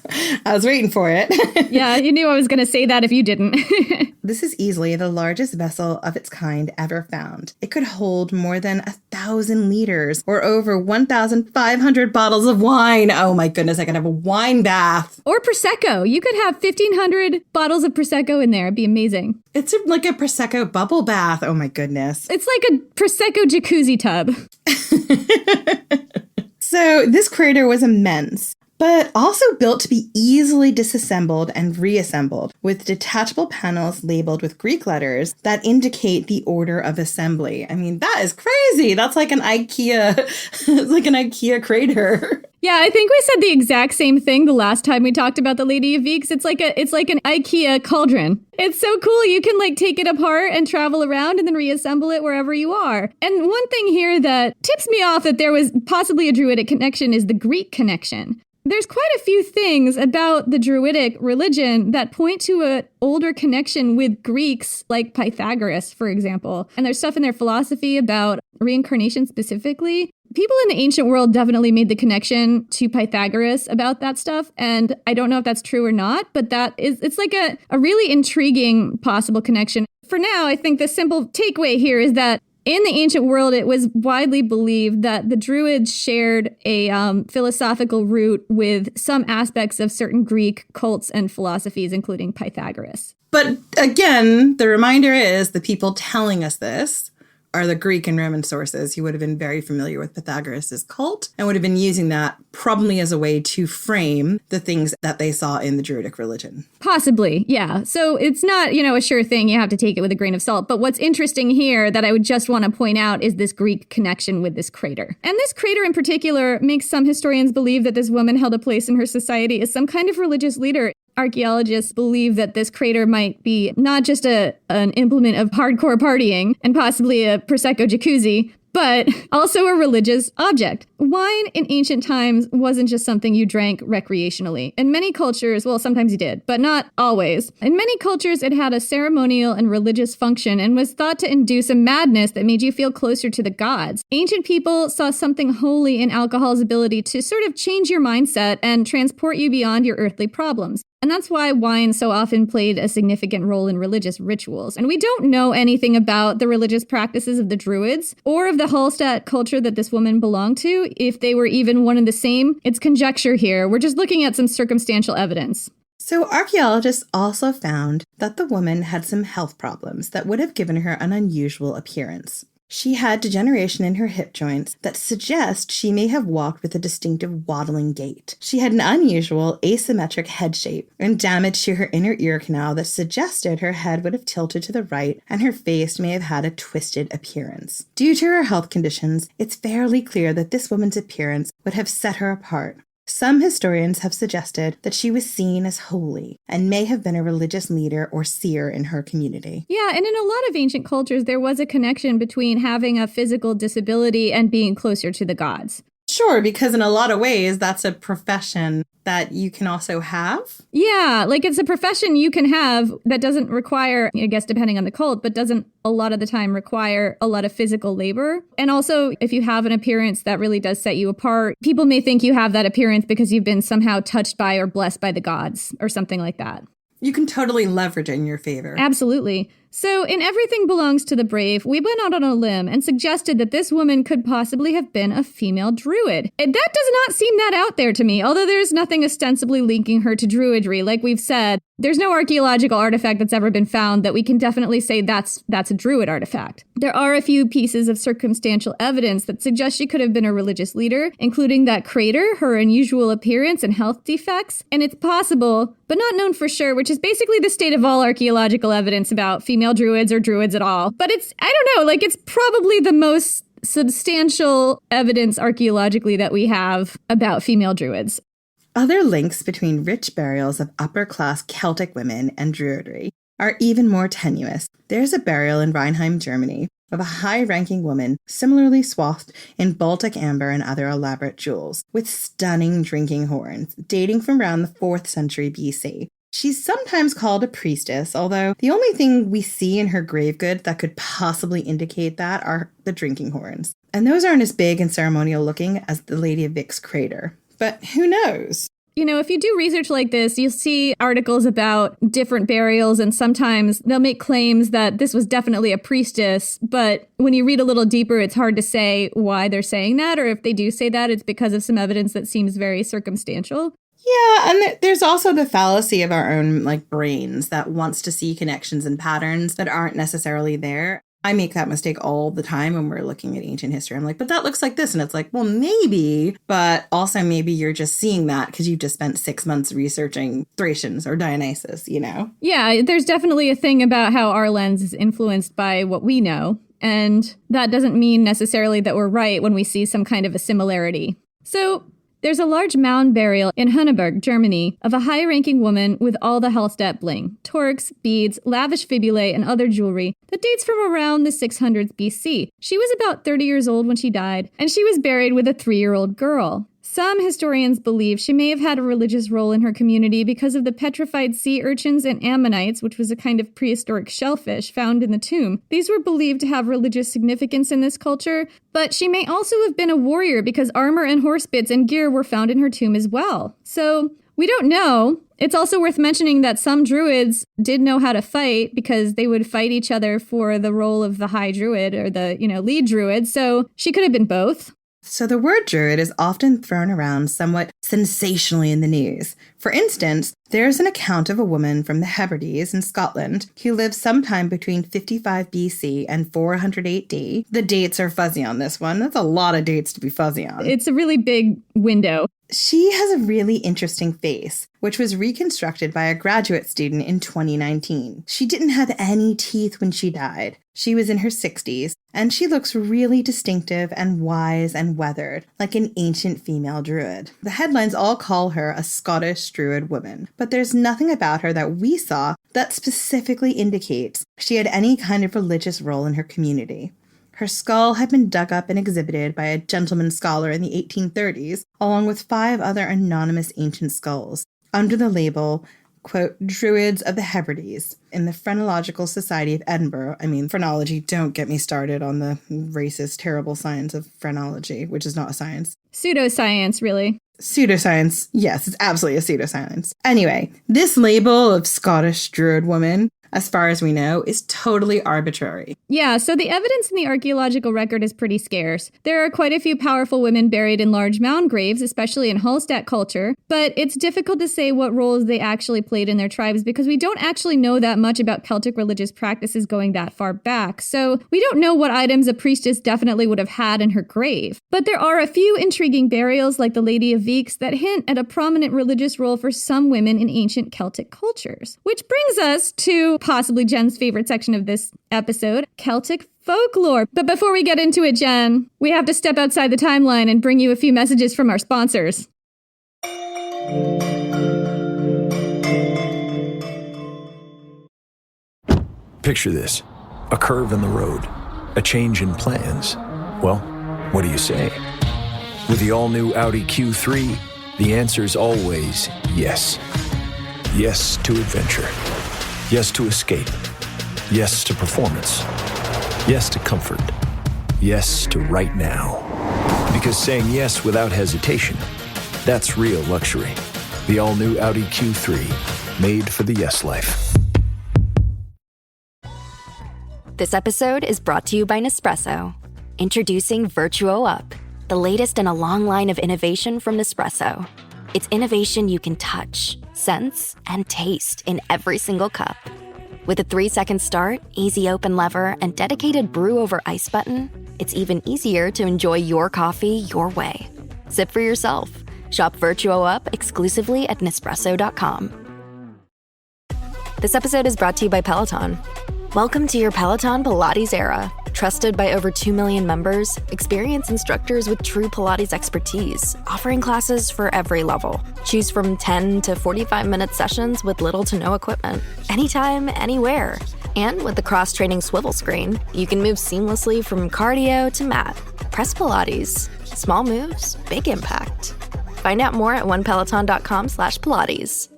I was waiting for it. Yeah, you knew I was going to say that if you didn't. This is easily the largest vessel of its kind ever found. It could hold more than 1,000 liters or over 1,500 bottles of wine. Oh my goodness, I could have a wine bath. Or Prosecco. You could have 1,500 bottles of Prosecco in there. It'd be amazing. It's like a Prosecco bubble bath. Oh my goodness. It's like a Prosecco jacuzzi tub. So this crater was immense, but also built to be easily disassembled and reassembled with detachable panels labeled with Greek letters that indicate the order of assembly. I mean, that is crazy. That's like an IKEA, it's like an IKEA crater. Yeah, I think we said the exact same thing the last time we talked about the Lady of Viks. It's like an IKEA cauldron. It's so cool. You can like take it apart and travel around and then reassemble it wherever you are. And one thing here that tips me off that there was possibly a Druidic connection is the Greek connection. There's quite a few things about the Druidic religion that point to an older connection with Greeks, like Pythagoras, for example. And there's stuff in their philosophy about reincarnation specifically. People in the ancient world definitely made the connection to Pythagoras about that stuff. And I don't know if that's true or not, but it's like a really intriguing possible connection. For now, I think the simple takeaway here is that in the ancient world, it was widely believed that the Druids shared a philosophical root with some aspects of certain Greek cults and philosophies, including Pythagoras. But again, the reminder is the people telling us this are the Greek and Roman sources who would have been very familiar with Pythagoras' cult and would have been using that probably as a way to frame the things that they saw in the Druidic religion. Possibly, yeah. So it's not, a sure thing. You have to take it with a grain of salt. But what's interesting here that I would just want to point out is this Greek connection with this crater. And this crater in particular makes some historians believe that this woman held a place in her society as some kind of religious leader. Archaeologists believe that this crater might be not just an implement of hardcore partying and possibly a Prosecco jacuzzi, but also a religious object. Wine in ancient times wasn't just something you drank recreationally. In many cultures, well, sometimes you did, but not always. In many cultures, it had a ceremonial and religious function and was thought to induce a madness that made you feel closer to the gods. Ancient people saw something holy in alcohol's ability to sort of change your mindset and transport you beyond your earthly problems. And that's why wine so often played a significant role in religious rituals. And we don't know anything about the religious practices of the Druids or of the Hallstatt culture that this woman belonged to, if they were even one and the same. It's conjecture here. We're just looking at some circumstantial evidence. So archaeologists also found that the woman had some health problems that would have given her an unusual appearance. She had degeneration in her hip joints that suggest she may have walked with a distinctive waddling gait. She had an unusual asymmetric head shape and damage to her inner ear canal that suggested her head would have tilted to the right and her face may have had a twisted appearance. Due to her health conditions, it's fairly clear that this woman's appearance would have set her apart. Some historians have suggested that she was seen as holy and may have been a religious leader or seer in her community. Yeah, and in a lot of ancient cultures, there was a connection between having a physical disability and being closer to the gods. Sure, because in a lot of ways, that's a profession that you can also have. Yeah, like it's a profession you can have that doesn't require, I guess depending on the cult, but doesn't a lot of the time require a lot of physical labor. And also, if you have an appearance that really does set you apart, people may think you have that appearance because you've been somehow touched by or blessed by the gods or something like that. You can totally leverage it in your favor. Absolutely. So in Everything Belongs to the Brave, we went out on a limb and suggested that this woman could possibly have been a female druid. And that does not seem that out there to me, although there's nothing ostensibly linking her to druidry. Like we've said, there's no archaeological artifact that's ever been found that we can definitely say that's a druid artifact. There are a few pieces of circumstantial evidence that suggest she could have been a religious leader, including that crater, her unusual appearance and health defects, and it's possible, but not known for sure, which is basically the state of all archaeological evidence about female druids or druids at all. But it's probably the most substantial evidence archaeologically that we have about female druids. Other links between rich burials of upper-class Celtic women and druidry are even more tenuous. There's a burial in Rheinheim, Germany, of a high-ranking woman similarly swathed in Baltic amber and other elaborate jewels, with stunning drinking horns, dating from around the 4th century BC. She's sometimes called a priestess, although the only thing we see in her grave goods that could possibly indicate that are the drinking horns. And those aren't as big and ceremonial looking as the Lady of Viks crater. But who knows? You know, if you do research like this, you'll see articles about different burials, and sometimes they'll make claims that this was definitely a priestess. But when you read a little deeper, it's hard to say why they're saying that, or if they do say that, it's because of some evidence that seems very circumstantial. Yeah, and there's also the fallacy of our own brains that wants to see connections and patterns that aren't necessarily there. I make that mistake all the time when we're looking at ancient history. I'm like, but that looks like this. And it's like, well, maybe, but also maybe you're just seeing that because you've just spent 6 months researching Thracians or Dionysus, you know? Yeah, there's definitely a thing about how our lens is influenced by what we know. And that doesn't mean necessarily that we're right when we see some kind of a similarity. So there's a large mound burial in Hunneberg, Germany, of a high-ranking woman with all the Hallstatt bling, torques, beads, lavish fibulae, and other jewelry that dates from around the 600s BC. She was about 30 years old when she died, and she was buried with a 3-year-old girl. Some historians believe she may have had a religious role in her community because of the petrified sea urchins and ammonites, which was a kind of prehistoric shellfish found in the tomb. These were believed to have religious significance in this culture, but she may also have been a warrior because armor and horse bits and gear were found in her tomb as well. So we don't know. It's also worth mentioning that some Druids did know how to fight because they would fight each other for the role of the high Druid or the, lead Druid. So she could have been both. So the word Druid is often thrown around somewhat sensationally in the news. For instance, there's an account of a woman from the Hebrides in Scotland who lived sometime between 55 BC and 400 AD. The dates are fuzzy on this one. That's a lot of dates to be fuzzy on. It's a really big window. She has a really interesting face, which was reconstructed by a graduate student in 2019. She didn't have any teeth when she died. She was in her 60s, and she looks really distinctive and wise and weathered, like an ancient female druid. The headlines all call her a Scottish druid woman, but there's nothing about her that we saw that specifically indicates she had any kind of religious role in her community. Her skull had been dug up and exhibited by a gentleman scholar in the 1830s, along with 5 other anonymous ancient skulls, under the label, quote, Druids of the Hebrides, in the Phrenological Society of Edinburgh. I mean, phrenology, don't get me started on the racist, terrible science of phrenology, which is not a science. Pseudoscience, really. Pseudoscience. Yes, it's absolutely a pseudoscience. Anyway, this label of Scottish Druid woman, as far as we know, is totally arbitrary. Yeah, so the evidence in the archaeological record is pretty scarce. There are quite a few powerful women buried in large mound graves, especially in Hallstatt culture, but it's difficult to say what roles they actually played in their tribes because we don't actually know that much about Celtic religious practices going that far back. So we don't know what items a priestess definitely would have had in her grave. But there are a few intriguing burials, like the Lady of Veeks, that hint at a prominent religious role for some women in ancient Celtic cultures. Which brings us to possibly Jen's favorite section of this episode, Celtic folklore. But before we get into it, Jen, we have to step outside the timeline and bring you a few messages from our sponsors. Picture this, a curve in the road, a change in plans. Well, what do you say? With the all-new Audi Q3, the answer's always yes. Yes to adventure. Yes to escape. Yes to performance. Yes to comfort. Yes to right now. Because saying yes without hesitation, that's real luxury. The all-new Audi Q3, made for the yes life. This episode is brought to you by Nespresso. Introducing Virtuo Up, the latest in a long line of innovation from Nespresso. It's innovation you can touch, sense, and taste in every single cup. With a 3-second start, easy open lever, and dedicated brew over ice button, it's even easier to enjoy your coffee your way. Sip for yourself. Shop Virtuo Up exclusively at Nespresso.com. This episode is brought to you by Peloton. Welcome to your Peloton Pilates era. Trusted by over 2 million members, experienced instructors with true Pilates expertise, offering classes for every level. Choose from 10 to 45-minute sessions with little to no equipment. Anytime, anywhere. And with the cross-training swivel screen, you can move seamlessly from cardio to mat. Press Pilates. Small moves, big impact. Find out more at onepeloton.com/Pilates.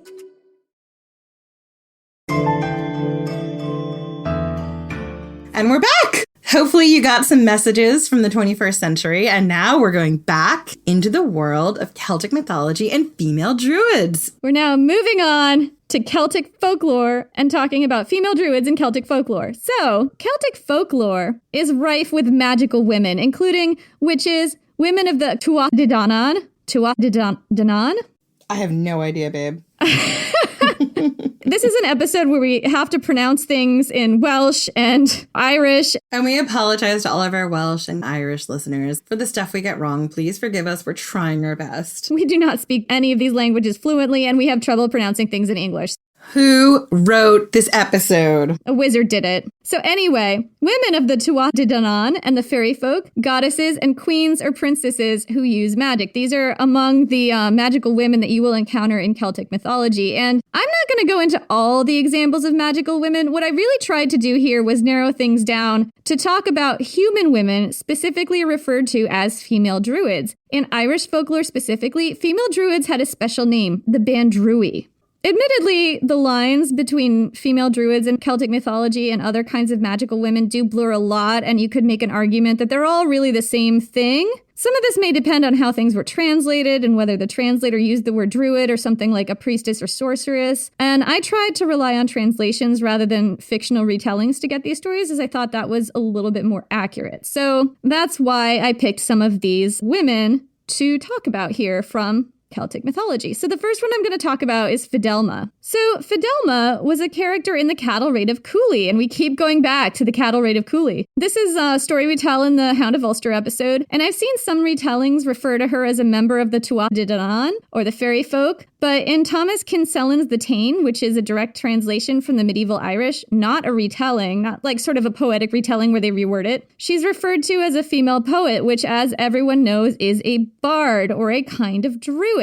And we're back! Hopefully you got some messages from the 21st century, and now we're going back into the world of Celtic mythology and female druids. We're now moving on to Celtic folklore and talking about female druids in Celtic folklore. So, Celtic folklore is rife with magical women, including witches, women of the Tuatha Dé Danann. Tuatha Dé Danann? I have no idea, babe. This is an episode where we have to pronounce things in Welsh and Irish. And we apologize to all of our Welsh and Irish listeners for the stuff we get wrong. Please forgive us. We're trying our best. We do not speak any of these languages fluently, and we have trouble pronouncing things in English. Who wrote this episode? A wizard did it. So anyway, women of the Tuatha Dé Danann and the fairy folk, goddesses and queens or princesses who use magic. These are among the magical women that you will encounter in Celtic mythology. And I'm not going to go into all the examples of magical women. What I really tried to do here was narrow things down to talk about human women, specifically referred to as female druids. In Irish folklore specifically, female druids had a special name, the Bandrui. Admittedly, the lines between female druids and Celtic mythology and other kinds of magical women do blur a lot, and you could make an argument that they're all really the same thing. Some of this may depend on how things were translated and whether the translator used the word druid or something like a priestess or sorceress. And I tried to rely on translations rather than fictional retellings to get these stories, as I thought that was a little bit more accurate. So that's why I picked some of these women to talk about here from Celtic mythology. So the first one I'm going to talk about is Fidelma. So Fidelma was a character in the Cattle Raid of Cooley, and we keep going back to the Cattle Raid of Cooley. This is a story we tell in the Hound of Ulster episode, and I've seen some retellings refer to her as a member of the Tuatha Dé Danann, or the fairy folk, but in Thomas Kinsellan's The Táin, which is a direct translation from the medieval Irish, not a retelling, not like sort of a poetic retelling where they reword it, she's referred to as a female poet, which, as everyone knows, is a bard, or a kind of druid.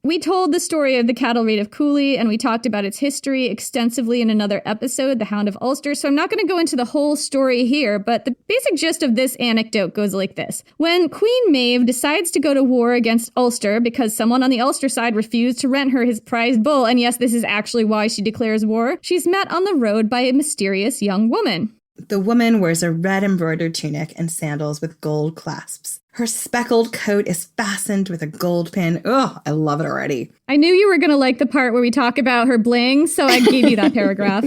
We told the story of the Cattle Raid of Cooley, and we talked about its history extensively in another episode, The Hound of Ulster, so I'm not going to go into the whole story here, but the basic gist of this anecdote goes like this. When Queen Maeve decides to go to war against Ulster because someone on the Ulster side refused to rent her his prized bull, and yes, this is actually why she declares war, she's met on the road by a mysterious young woman. The woman wears a red embroidered tunic and sandals with gold clasps. Her speckled coat is fastened with a gold pin. Oh, I love it already. I knew you were going to like the part where we talk about her bling, so I gave you that paragraph.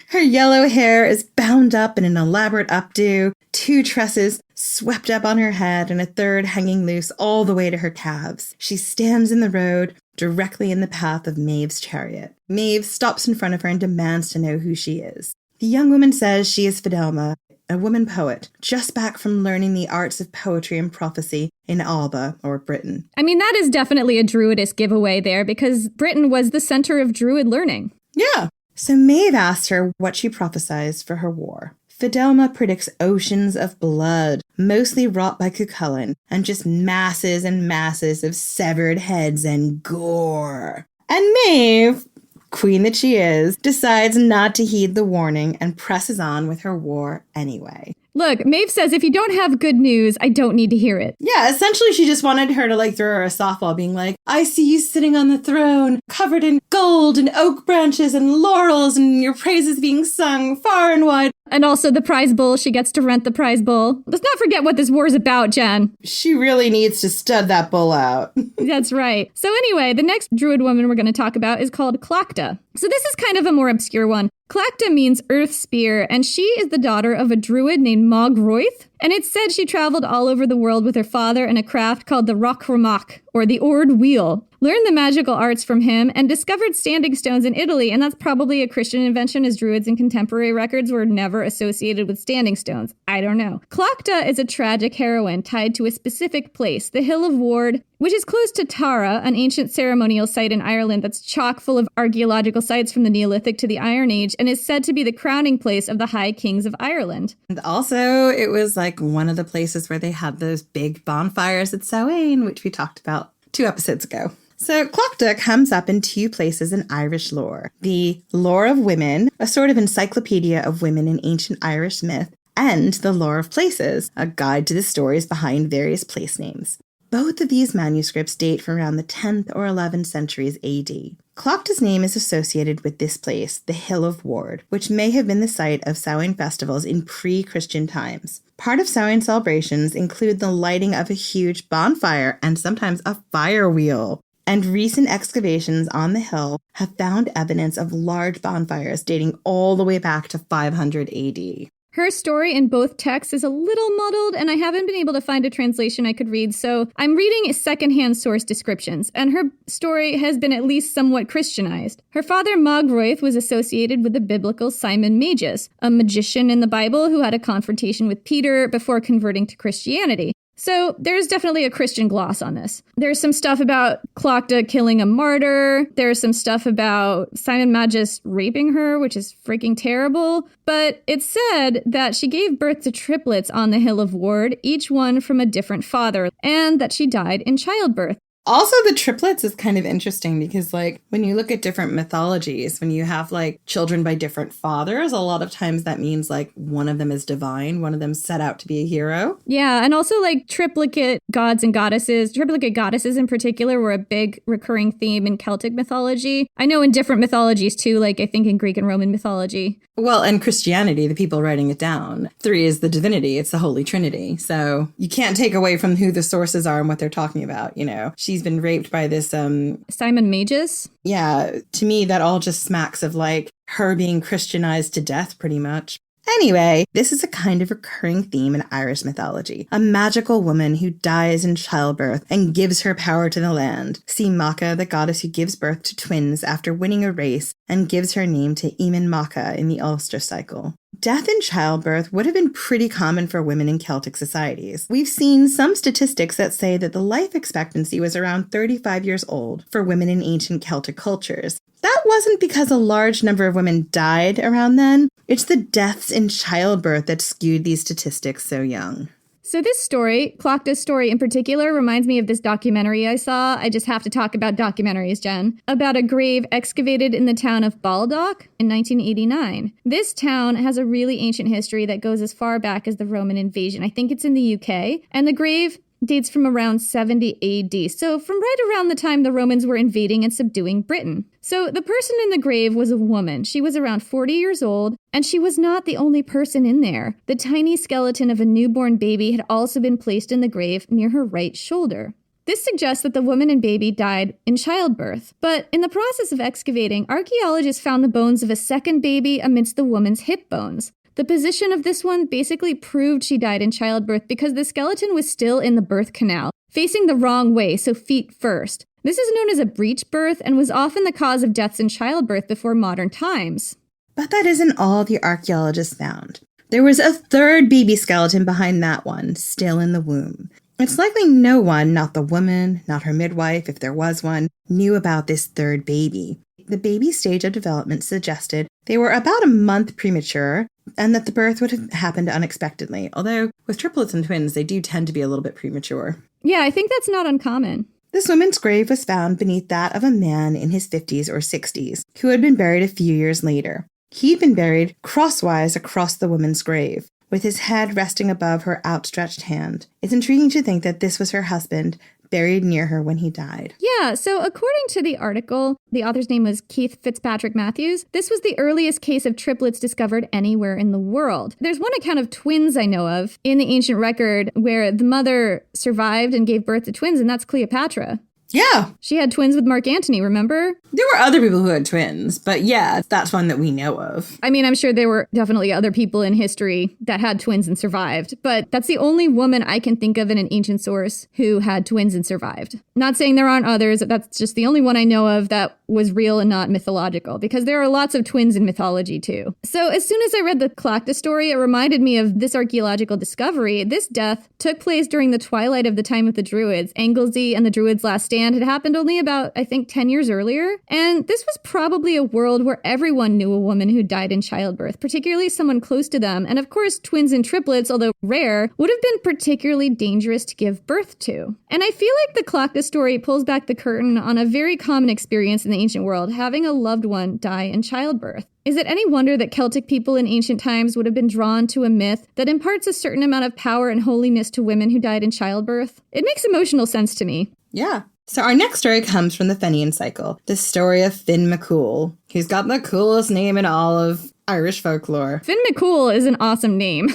Her yellow hair is bound up in an elaborate updo, 2 tresses swept up on her head and a third hanging loose all the way to her calves. She stands in the road, directly in the path of Maeve's chariot. Maeve stops in front of her and demands to know who she is. The young woman says she is Fidelma, a woman poet, just back from learning the arts of poetry and prophecy in Alba, or Britain. I mean, that is definitely a Druidist giveaway there, because Britain was the center of Druid learning. Yeah. So Maeve asked her what she prophesies for her war. Fidelma predicts oceans of blood, mostly wrought by Cuchulainn, and just masses and masses of severed heads and gore. And Maeve, queen that she is, decides not to heed the warning and presses on with her war anyway. Look, Maeve says, if you don't have good news, I don't need to hear it. Yeah, essentially she just wanted her to throw her a softball, being like, I see you sitting on the throne, covered in gold and oak branches and laurels, and your praises being sung far and wide. And also the prize bull, she gets to rent the prize bull. Let's not forget what this war is about, Jen. She really needs to stud that bull out. That's right. So anyway, the next druid woman we're going to talk about is called Clachta. So this is kind of a more obscure one. Clachta means earth spear, and she is the daughter of a druid named Mag Roith. And it's said she traveled all over the world with her father in a craft called the Rochramach, or the Oared Wheel, learned the magical arts from him, and discovered standing stones in Italy, and that's probably a Christian invention, as druids in contemporary records were never associated with standing stones. I don't know. Clachta is a tragic heroine tied to a specific place, the Hill of Ward, which is close to Tara, an ancient ceremonial site in Ireland that's chock full of archaeological sites from the Neolithic to the Iron Age, and is said to be the crowning place of the High Kings of Ireland. And also, it was one of the places where they had those big bonfires at Samhain, which we talked about 2 episodes ago. So Clachta comes up in 2 places in Irish lore. The Lore of Women, a sort of encyclopedia of women in ancient Irish myth, and the Lore of Places, a guide to the stories behind various place names. Both of these manuscripts date from around the 10th or 11th centuries AD. Clachta's name is associated with this place, the Hill of Ward, which may have been the site of Samhain festivals in pre-Christian times. Part of Samhain celebrations include the lighting of a huge bonfire and sometimes a fire wheel. And recent excavations on the hill have found evidence of large bonfires dating all the way back to 500 AD. Her story in both texts is a little muddled, and I haven't been able to find a translation I could read, so I'm reading secondhand source descriptions, and her story has been at least somewhat Christianized. Her father, Magroith, was associated with the biblical Simon Magus, a magician in the Bible who had a confrontation with Peter before converting to Christianity. So there's definitely a Christian gloss on this. There's some stuff about Clocta killing a martyr. There's some stuff about Simon Magus raping her, which is freaking terrible. But it's said that she gave birth to triplets on the Hill of Ward, each one from a different father, and that she died in childbirth. Also, the triplets is kind of interesting because, like, when you look at different mythologies, when you have, like, children by different fathers, a lot of times that means, like, one of them is divine, one of them set out to be a hero. Yeah, and also, like, triplicate gods and goddesses. Triplicate goddesses in particular were a big recurring theme in Celtic mythology. I know in different mythologies, too, like, I think in Greek and Roman mythology. Well, and Christianity, the people writing it down, 3 is the divinity, it's the Holy Trinity. So you can't take away from who the sources are and what they're talking about, you know. She's been raped by this Simon Magus. Yeah, to me that all just smacks of like her being Christianized to death pretty much. Anyway, this is a kind of recurring theme in Irish mythology. A magical woman who dies in childbirth and gives her power to the land. See Macha, the goddess who gives birth to twins after winning a race and gives her name to Eamon Macha in the Ulster cycle. Death in childbirth would have been pretty common for women in Celtic societies. We've seen some statistics that say that the life expectancy was around 35 years old for women in ancient Celtic cultures. That wasn't because a large number of women died around then. It's the deaths in childbirth that skewed these statistics so young. So this story, Clocta's story in particular, reminds me of this documentary I saw. I just have to talk about documentaries, Jen. About a grave excavated in the town of Baldock in 1989. This town has a really ancient history that goes as far back as the Roman invasion. I think it's in the UK. And the grave dates from around 70 AD, so from right around the time the Romans were invading and subduing Britain. So the person in the grave was a woman. She was around 40 years old, and she was not the only person in there. The tiny skeleton of a newborn baby had also been placed in the grave near her right shoulder. This suggests that the woman and baby died in childbirth. But in the process of excavating, archaeologists found the bones of a second baby amidst the woman's hip bones. The position of this one basically proved she died in childbirth because the skeleton was still in the birth canal, facing the wrong way, so feet first. This is known as a breech birth and was often the cause of deaths in childbirth before modern times. But that isn't all the archaeologists found. There was a third baby skeleton behind that one, still in the womb. It's likely no one, not the woman, not her midwife, if there was one, knew about this third baby. The baby stage of development suggested they were about a month premature and that the birth would have happened unexpectedly. Although with triplets and twins, they do tend to be a little bit premature. Yeah, I think that's not uncommon. This woman's grave was found beneath that of a man in his 50s or 60s who had been buried a few years later. He'd been buried crosswise across the woman's grave, with his head resting above her outstretched hand. It's intriguing to think that this was her husband, buried near her when he died. Yeah, so according to the article, the author's name was Keith Fitzpatrick Matthews. This was the earliest case of triplets discovered anywhere in the world. There's one account of twins I know of in the ancient record where the mother survived and gave birth to twins, and that's Cleopatra. Yeah. She had twins with Mark Antony, remember? There were other people who had twins, but yeah, that's one that we know of. I mean, I'm sure there were definitely other people in history that had twins and survived, but that's the only woman I can think of in an ancient source who had twins and survived. Not saying there aren't others, that's just the only one I know of that was real and not mythological, because there are lots of twins in mythology too. So as soon as I read the Clocta story, it reminded me of this archaeological discovery. This death took place during the twilight of the time of the Druids. Anglesey and the Druids' last stand had happened only about, I think, 10 years earlier. And this was probably a world where everyone knew a woman who died in childbirth, particularly someone close to them. And of course, twins and triplets, although rare, would have been particularly dangerous to give birth to. And I feel like the Clocta story pulls back the curtain on a very common experience in the ancient world, having a loved one die in childbirth. Is it any wonder that Celtic people in ancient times would have been drawn to a myth that imparts a certain amount of power and holiness to women who died in childbirth? It makes emotional sense to me. Yeah. So our next story comes from the Fenian cycle, the story of Finn McCool, who's got the coolest name in all of Irish folklore. Finn McCool is an awesome name.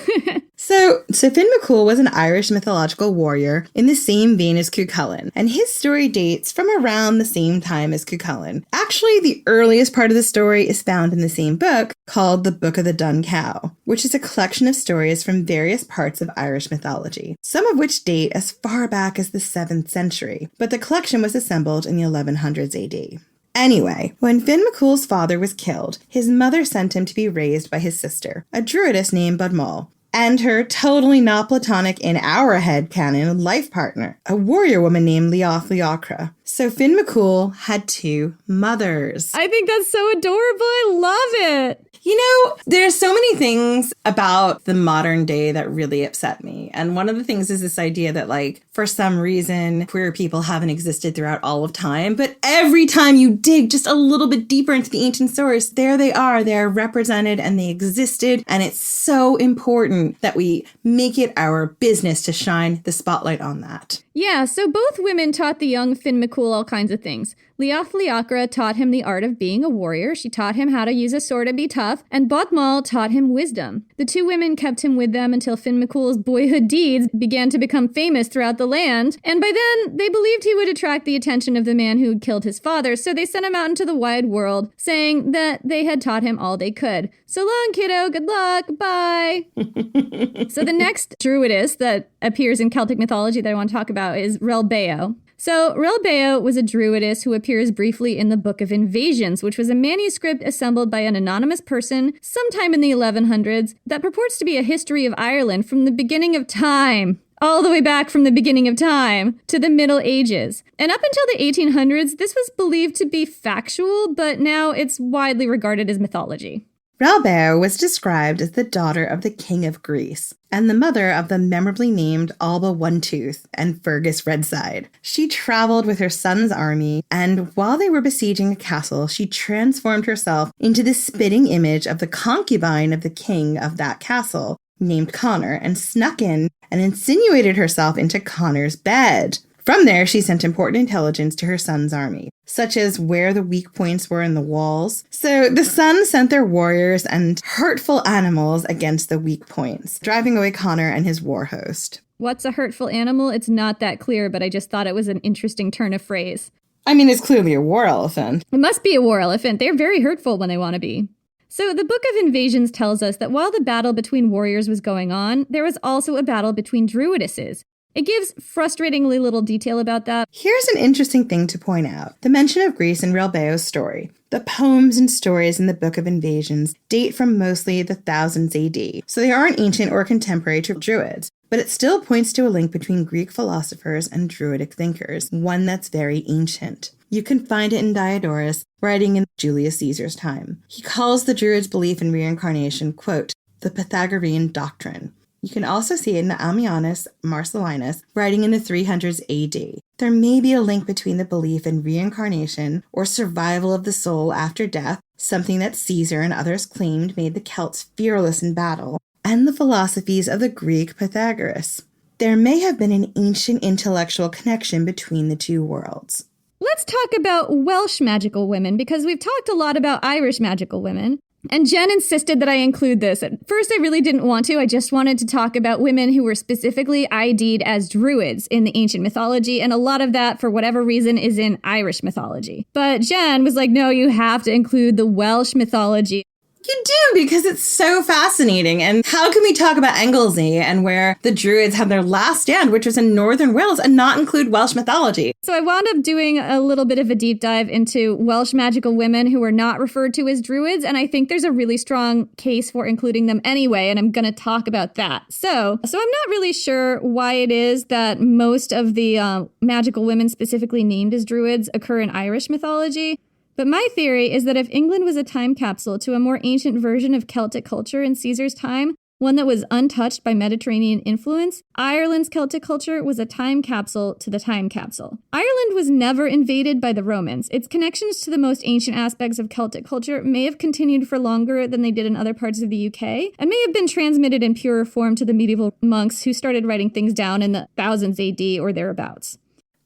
So Finn McCool was an Irish mythological warrior in the same vein as Cuchulainn, and his story dates from around the same time as Cuchulainn. Actually, the earliest part of the story is found in the same book called the Book of the Dun Cow, which is a collection of stories from various parts of Irish mythology, some of which date as far back as the 7th century, but the collection was assembled in the 1100s AD. Anyway, when Finn McCool's father was killed, his mother sent him to be raised by his sister, a druidess named Bodmall, and her totally not platonic in our headcanon life partner, a warrior woman named Leoth Leocra. So Finn McCool had 2 mothers. I think that's so adorable. I love it. You know, there's so many things about the modern day that really upset me. And one of the things is this idea that, like, for some reason, queer people haven't existed throughout all of time. But every time you dig just a little bit deeper into the ancient source, there they are. They're represented and they existed. And it's so important that we make it our business to shine the spotlight on that. Yeah, so both women taught the young Finn McCool all kinds of things. Leoth Leocra taught him the art of being a warrior. She taught him how to use a sword and be tough. And Bodmall taught him wisdom. The 2 women kept him with them until Finn McCool's boyhood deeds began to become famous throughout the land. And by then, they believed he would attract the attention of the man who had killed his father. So they sent him out into the wide world, saying that they had taught him all they could. So long, kiddo. Good luck. Bye. So the next druidess that appears in Celtic mythology that I want to talk about is Relbeo. So Relbeo was a druidess who appears briefly in the Book of Invasions, which was a manuscript assembled by an anonymous person sometime in the 1100s that purports to be a history of Ireland from the beginning of time, all the way back from the beginning of time to the Middle Ages. And up until the 1800s, this was believed to be factual, but now it's widely regarded as mythology. Relbeo was described as the daughter of the King of Greece and the mother of the memorably named Alba One-Tooth and Fergus Redside. She traveled with her son's army, and while they were besieging a castle, she transformed herself into the spitting image of the concubine of the king of that castle, named Connor, and snuck in and insinuated herself into Connor's bed. From there, she sent important intelligence to her son's army, such as where the weak points were in the walls. So the son sent their warriors and hurtful animals against the weak points, driving away Connor and his war host. What's a hurtful animal? It's not that clear, but I just thought it was an interesting turn of phrase. I mean, it's clearly a war elephant. It must be a war elephant. They're very hurtful when they want to be. So the Book of Invasions tells us that while the battle between warriors was going on, there was also a battle between druidesses. It gives frustratingly little detail about that. Here's an interesting thing to point out. The mention of Greece in Relbeo's story. The poems and stories in the Book of Invasions date from mostly the thousands AD, so they aren't ancient or contemporary to Druids, but it still points to a link between Greek philosophers and Druidic thinkers, one that's very ancient. You can find it in Diodorus, writing in Julius Caesar's time. He calls the Druids' belief in reincarnation, quote, the Pythagorean doctrine. You can also see it in Ammianus Marcellinus, writing in the 300s AD. There may be a link between the belief in reincarnation or survival of the soul after death, something that Caesar and others claimed made the Celts fearless in battle, and the philosophies of the Greek Pythagoras. There may have been an ancient intellectual connection between the 2 worlds. Let's talk about Welsh magical women, because we've talked a lot about Irish magical women. And Jen insisted that I include this. At first, I really didn't want to. I just wanted to talk about women who were specifically ID'd as Druids in the ancient mythology, and a lot of that, for whatever reason, is in Irish mythology. But Jen was like, no, you have to include the Welsh mythology. You do, because it's so fascinating. And how can we talk about Anglesey and where the Druids had their last stand, which was in northern Wales, and not include Welsh mythology? So I wound up doing a little bit of a deep dive into Welsh magical women who are not referred to as Druids, and I think there's a really strong case for including them anyway, and I'm going to talk about that. So I'm not really sure why it is that most of the magical women specifically named as Druids occur in Irish mythology. But my theory is that if England was a time capsule to a more ancient version of Celtic culture in Caesar's time, one that was untouched by Mediterranean influence, Ireland's Celtic culture was a time capsule to the time capsule. Ireland was never invaded by the Romans. Its connections to the most ancient aspects of Celtic culture may have continued for longer than they did in other parts of the UK, and may have been transmitted in purer form to the medieval monks who started writing things down in the thousands AD or thereabouts.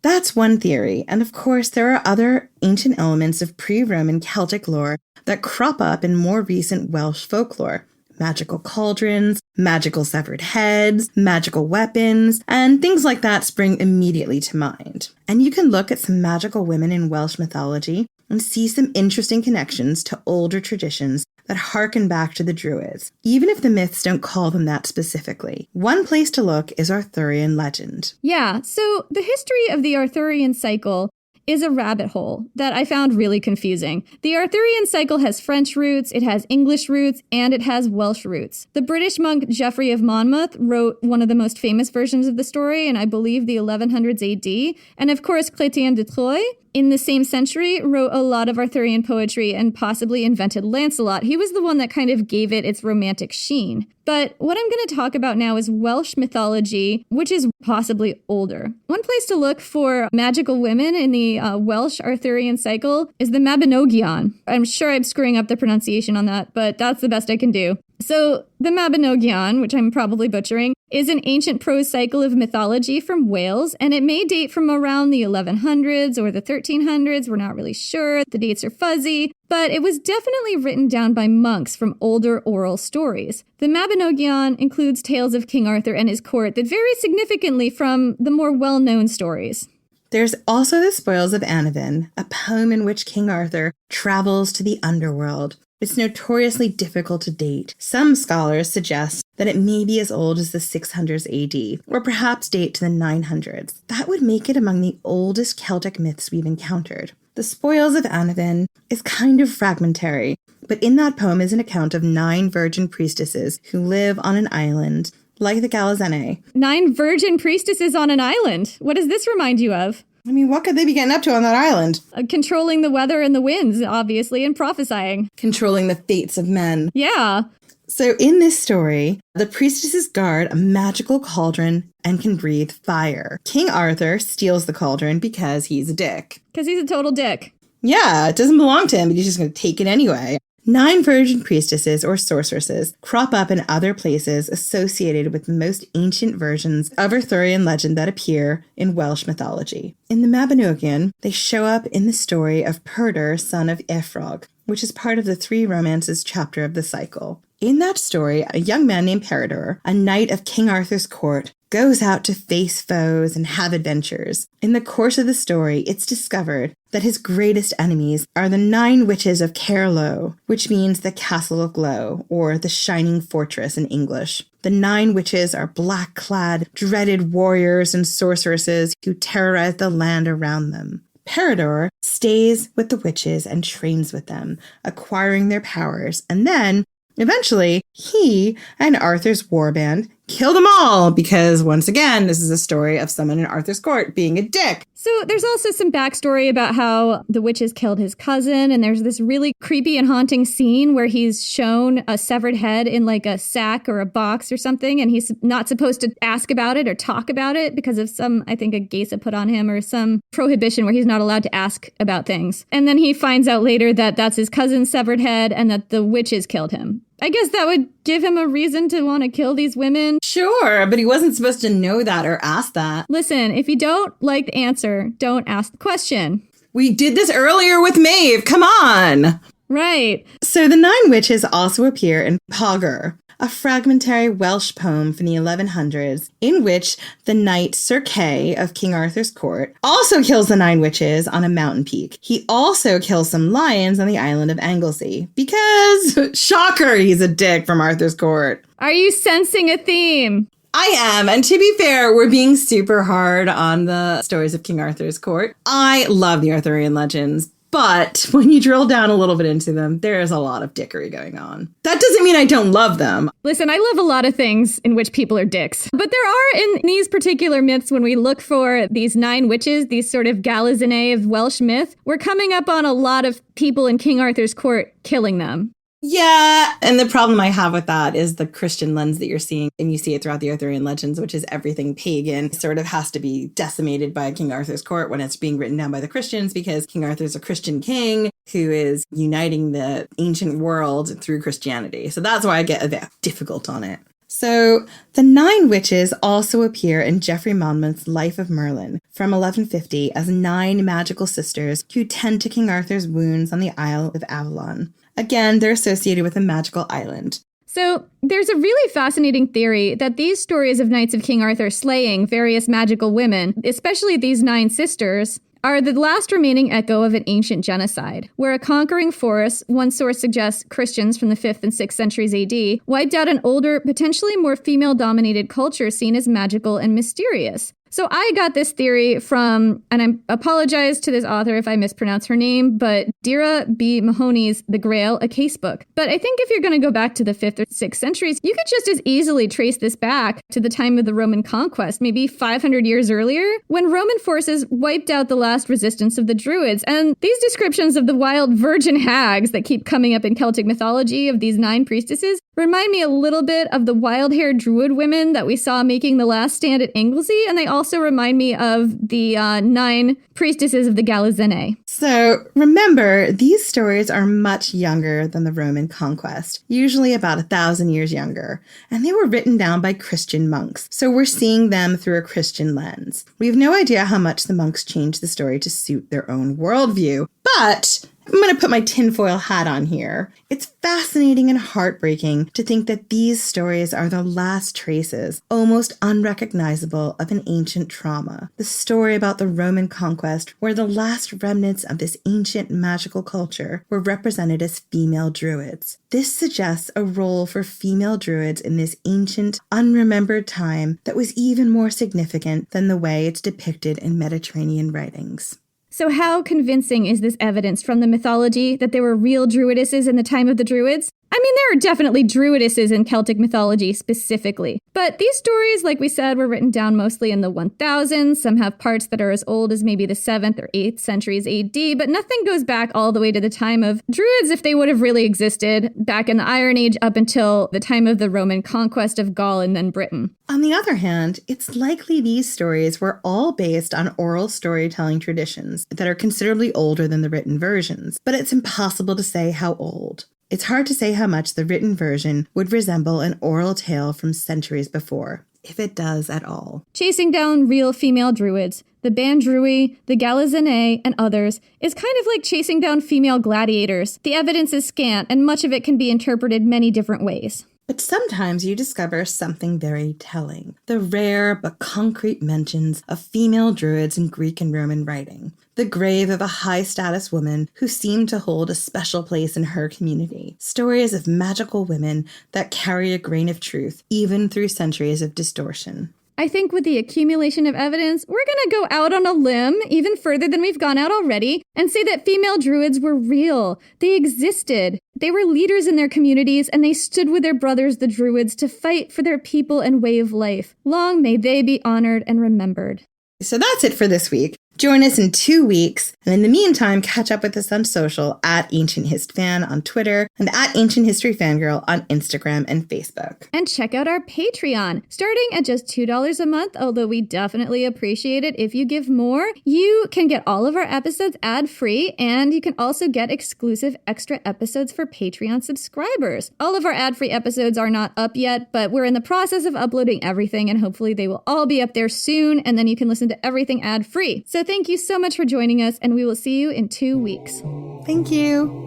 That's one theory, and of course there are other ancient elements of pre-Roman Celtic lore that crop up in more recent Welsh folklore. Magical cauldrons, Magical severed heads, magical weapons, and things like that spring immediately to mind. And you can look at some magical women in Welsh mythology and see some interesting connections to older traditions that harken back to the Druids, even if the myths don't call them that specifically. One place to look is Arthurian legend. Yeah, so the history of the Arthurian cycle is a rabbit hole that I found really confusing. The Arthurian cycle has French roots, it has English roots, and it has Welsh roots. The British monk Geoffrey of Monmouth wrote one of the most famous versions of the story in, I believe, the 1100s AD. And of course, Chrétien de Troyes, in the same century, wrote a lot of Arthurian poetry and possibly invented Lancelot. He was the one that kind of gave it its romantic sheen. But what I'm going to talk about now is Welsh mythology, which is possibly older. One place to look for magical women in the Welsh Arthurian cycle is the Mabinogion. I'm sure I'm screwing up the pronunciation on that, but that's the best I can do. So the Mabinogion, which I'm probably butchering, is an ancient prose cycle of mythology from Wales, and it may date from around the 1100s or the 1300s. We're not really sure. The dates are fuzzy, but it was definitely written down by monks from older oral stories. The Mabinogion includes tales of King Arthur and his court that vary significantly from the more well-known stories. There's also The Spoils of Annabin, a poem in which King Arthur travels to the underworld. It's notoriously difficult to date. Some scholars suggest that it may be as old as the 600s AD, or perhaps date to the 900s. That would make it among the oldest Celtic myths we've encountered. The Spoils of Annabin is kind of fragmentary, but in that poem is an account of 9 virgin priestesses who live on an island, like the Galazene. 9 virgin priestesses on an island? What does this remind you of? I mean, what could they be getting up to on that island? Controlling the weather and the winds, obviously, and prophesying. Controlling the fates of men. Yeah. So in this story, the priestesses guard a magical cauldron and can breathe fire. King Arthur steals the cauldron because he's a dick. Because he's a total dick. Yeah, it doesn't belong to him, but he's just going to take it anyway. 9 virgin priestesses or sorceresses crop up in other places associated with the most ancient versions of Arthurian legend that appear in Welsh mythology. In the Mabinogion, they show up in the story of Purdor, son of Efrog, which is part of the 3 Romances chapter of the cycle. In that story, a young man named Peridor, a knight of King Arthur's court, goes out to face foes and have adventures. In the course of the story, it's discovered that his greatest enemies are the 9 witches of Caerloe, which means the Castle of Glow, or the Shining Fortress in English. The 9 witches are black-clad, dreaded warriors and sorceresses who terrorize the land around them. Peridor stays with the witches and trains with them, acquiring their powers, and then eventually, he and Arthur's warband kill them all because, once again, this is a story of someone in Arthur's court being a dick. So there's also some backstory about how the witches killed his cousin, and there's this really creepy and haunting scene where he's shown a severed head in like a sack or a box or something, and he's not supposed to ask about it or talk about it because of some, I think, a geisa put on him or some prohibition where he's not allowed to ask about things. And then he finds out later that that's his cousin's severed head and that the witches killed him. I guess that would give him a reason to want to kill these women. Sure, but he wasn't supposed to know that or ask that. Listen, if you don't like the answer, don't ask the question. We did this earlier with Maeve. Come on. Right. So the 9 witches also appear in Pogger, a fragmentary Welsh poem from the 1100s in which the knight Sir Kay of King Arthur's court also kills the 9 witches on a mountain peak. He also kills some lions on the island of Anglesey because, shocker, he's a dick from Arthur's court. Are you sensing a theme? I am, and to be fair, we're being super hard on the stories of King Arthur's court. I love the Arthurian legends, but when you drill down a little bit into them, there is a lot of dickery going on. That doesn't mean I don't love them. Listen, I love a lot of things in which people are dicks. But there are, in these particular myths, when we look for these 9 witches, these sort of Galazene of Welsh myth, we're coming up on a lot of people in King Arthur's court killing them. Yeah, and the problem I have with that is the Christian lens that you're seeing, and you see it throughout the Arthurian legends, which is everything pagan sort of has to be decimated by King Arthur's court when it's being written down by the Christians, because King Arthur's a Christian king who is uniting the ancient world through Christianity. So that's why I get a bit difficult on it. So the 9 witches also appear in Geoffrey Monmouth's Life of Merlin from 1150 as 9 magical sisters who tend to King Arthur's wounds on the Isle of Avalon. Again, they're associated with a magical island. So there's a really fascinating theory that these stories of knights of King Arthur slaying various magical women, especially these 9 sisters, are the last remaining echo of an ancient genocide, where a conquering force, one source suggests Christians from the 5th and 6th centuries AD, wiped out an older, potentially more female-dominated culture seen as magical and mysterious. So I got this theory from, and I apologize to this author if I mispronounce her name, but Dira B. Mahoney's The Grail, a Casebook. But I think if you're going to go back to the 5th or 6th centuries, you could just as easily trace this back to the time of the Roman conquest, maybe 500 years earlier, when Roman forces wiped out the last resistance of the Druids. And these descriptions of the wild virgin hags that keep coming up in Celtic mythology of these 9 priestesses remind me a little bit of the wild-haired Druid women that we saw making the last stand at Anglesey, and they also remind me of the 9 priestesses of the Galizene. So remember, these stories are much younger than the Roman conquest, usually about 1,000 years younger, and they were written down by Christian monks, so we're seeing them through a Christian lens. We have no idea how much the monks changed the story to suit their own worldview, but I'm going to put my tinfoil hat on here. It's fascinating and heartbreaking to think that these stories are the last traces, almost unrecognizable, of an ancient trauma. The story about the Roman conquest, where the last remnants of this ancient magical culture were represented as female druids. This suggests a role for female druids in this ancient, unremembered time that was even more significant than the way it's depicted in Mediterranean writings. So how convincing is this evidence from the mythology that there were real druidesses in the time of the Druids? I mean, there are definitely druidesses in Celtic mythology specifically, but these stories, like we said, were written down mostly in the 1000s. Some have parts that are as old as maybe the 7th or 8th centuries AD, but nothing goes back all the way to the time of Druids if they would have really existed back in the Iron Age up until the time of the Roman conquest of Gaul and then Britain. On the other hand, it's likely these stories were all based on oral storytelling traditions that are considerably older than the written versions, but it's impossible to say how old. It's hard to say how much the written version would resemble an oral tale from centuries before, if it does at all. Chasing down real female druids, the Bandrui, the Galizene, and others, is kind of like chasing down female gladiators. The evidence is scant, and much of it can be interpreted many different ways. But sometimes you discover something very telling. The rare but concrete mentions of female druids in Greek and Roman writing. The grave of a high-status woman who seemed to hold a special place in her community. Stories of magical women that carry a grain of truth, even through centuries of distortion. I think with the accumulation of evidence, we're going to go out on a limb, even further than we've gone out already, and say that female druids were real. They existed. They were leaders in their communities, and they stood with their brothers, the druids, to fight for their people and way of life. Long may they be honored and remembered. So that's it for this week. Join us in 2 weeks, and in the meantime, catch up with us on social at Ancient Hist Fan on Twitter and at Ancient History Fangirl on Instagram and Facebook. And check out our Patreon. Starting at just $2 a month, although we definitely appreciate it if you give more, you can get all of our episodes ad-free, and you can also get exclusive extra episodes for Patreon subscribers. All of our ad-free episodes are not up yet, but we're in the process of uploading everything, and hopefully they will all be up there soon, and then you can listen to everything ad-free. So thank you so much for joining us, and we will see you in 2 weeks. Thank you.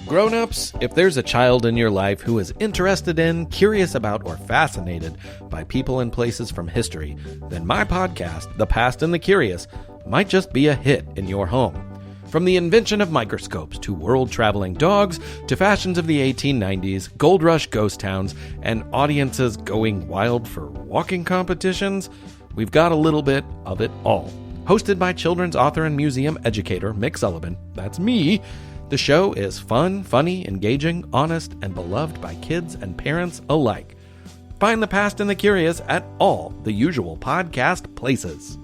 Grown-ups, if there's a child in your life who is interested in, curious about, or fascinated by people and places from history, then my podcast, The Past and the Curious, might just be a hit in your home. From the invention of microscopes to world-traveling dogs to fashions of the 1890s, gold rush ghost towns, and audiences going wild for walking competitions, we've got a little bit of it all. Hosted by children's author and museum educator Mick Sullivan, that's me, the show is fun, funny, engaging, honest, and beloved by kids and parents alike. Find The Past and the Curious at all the usual podcast places.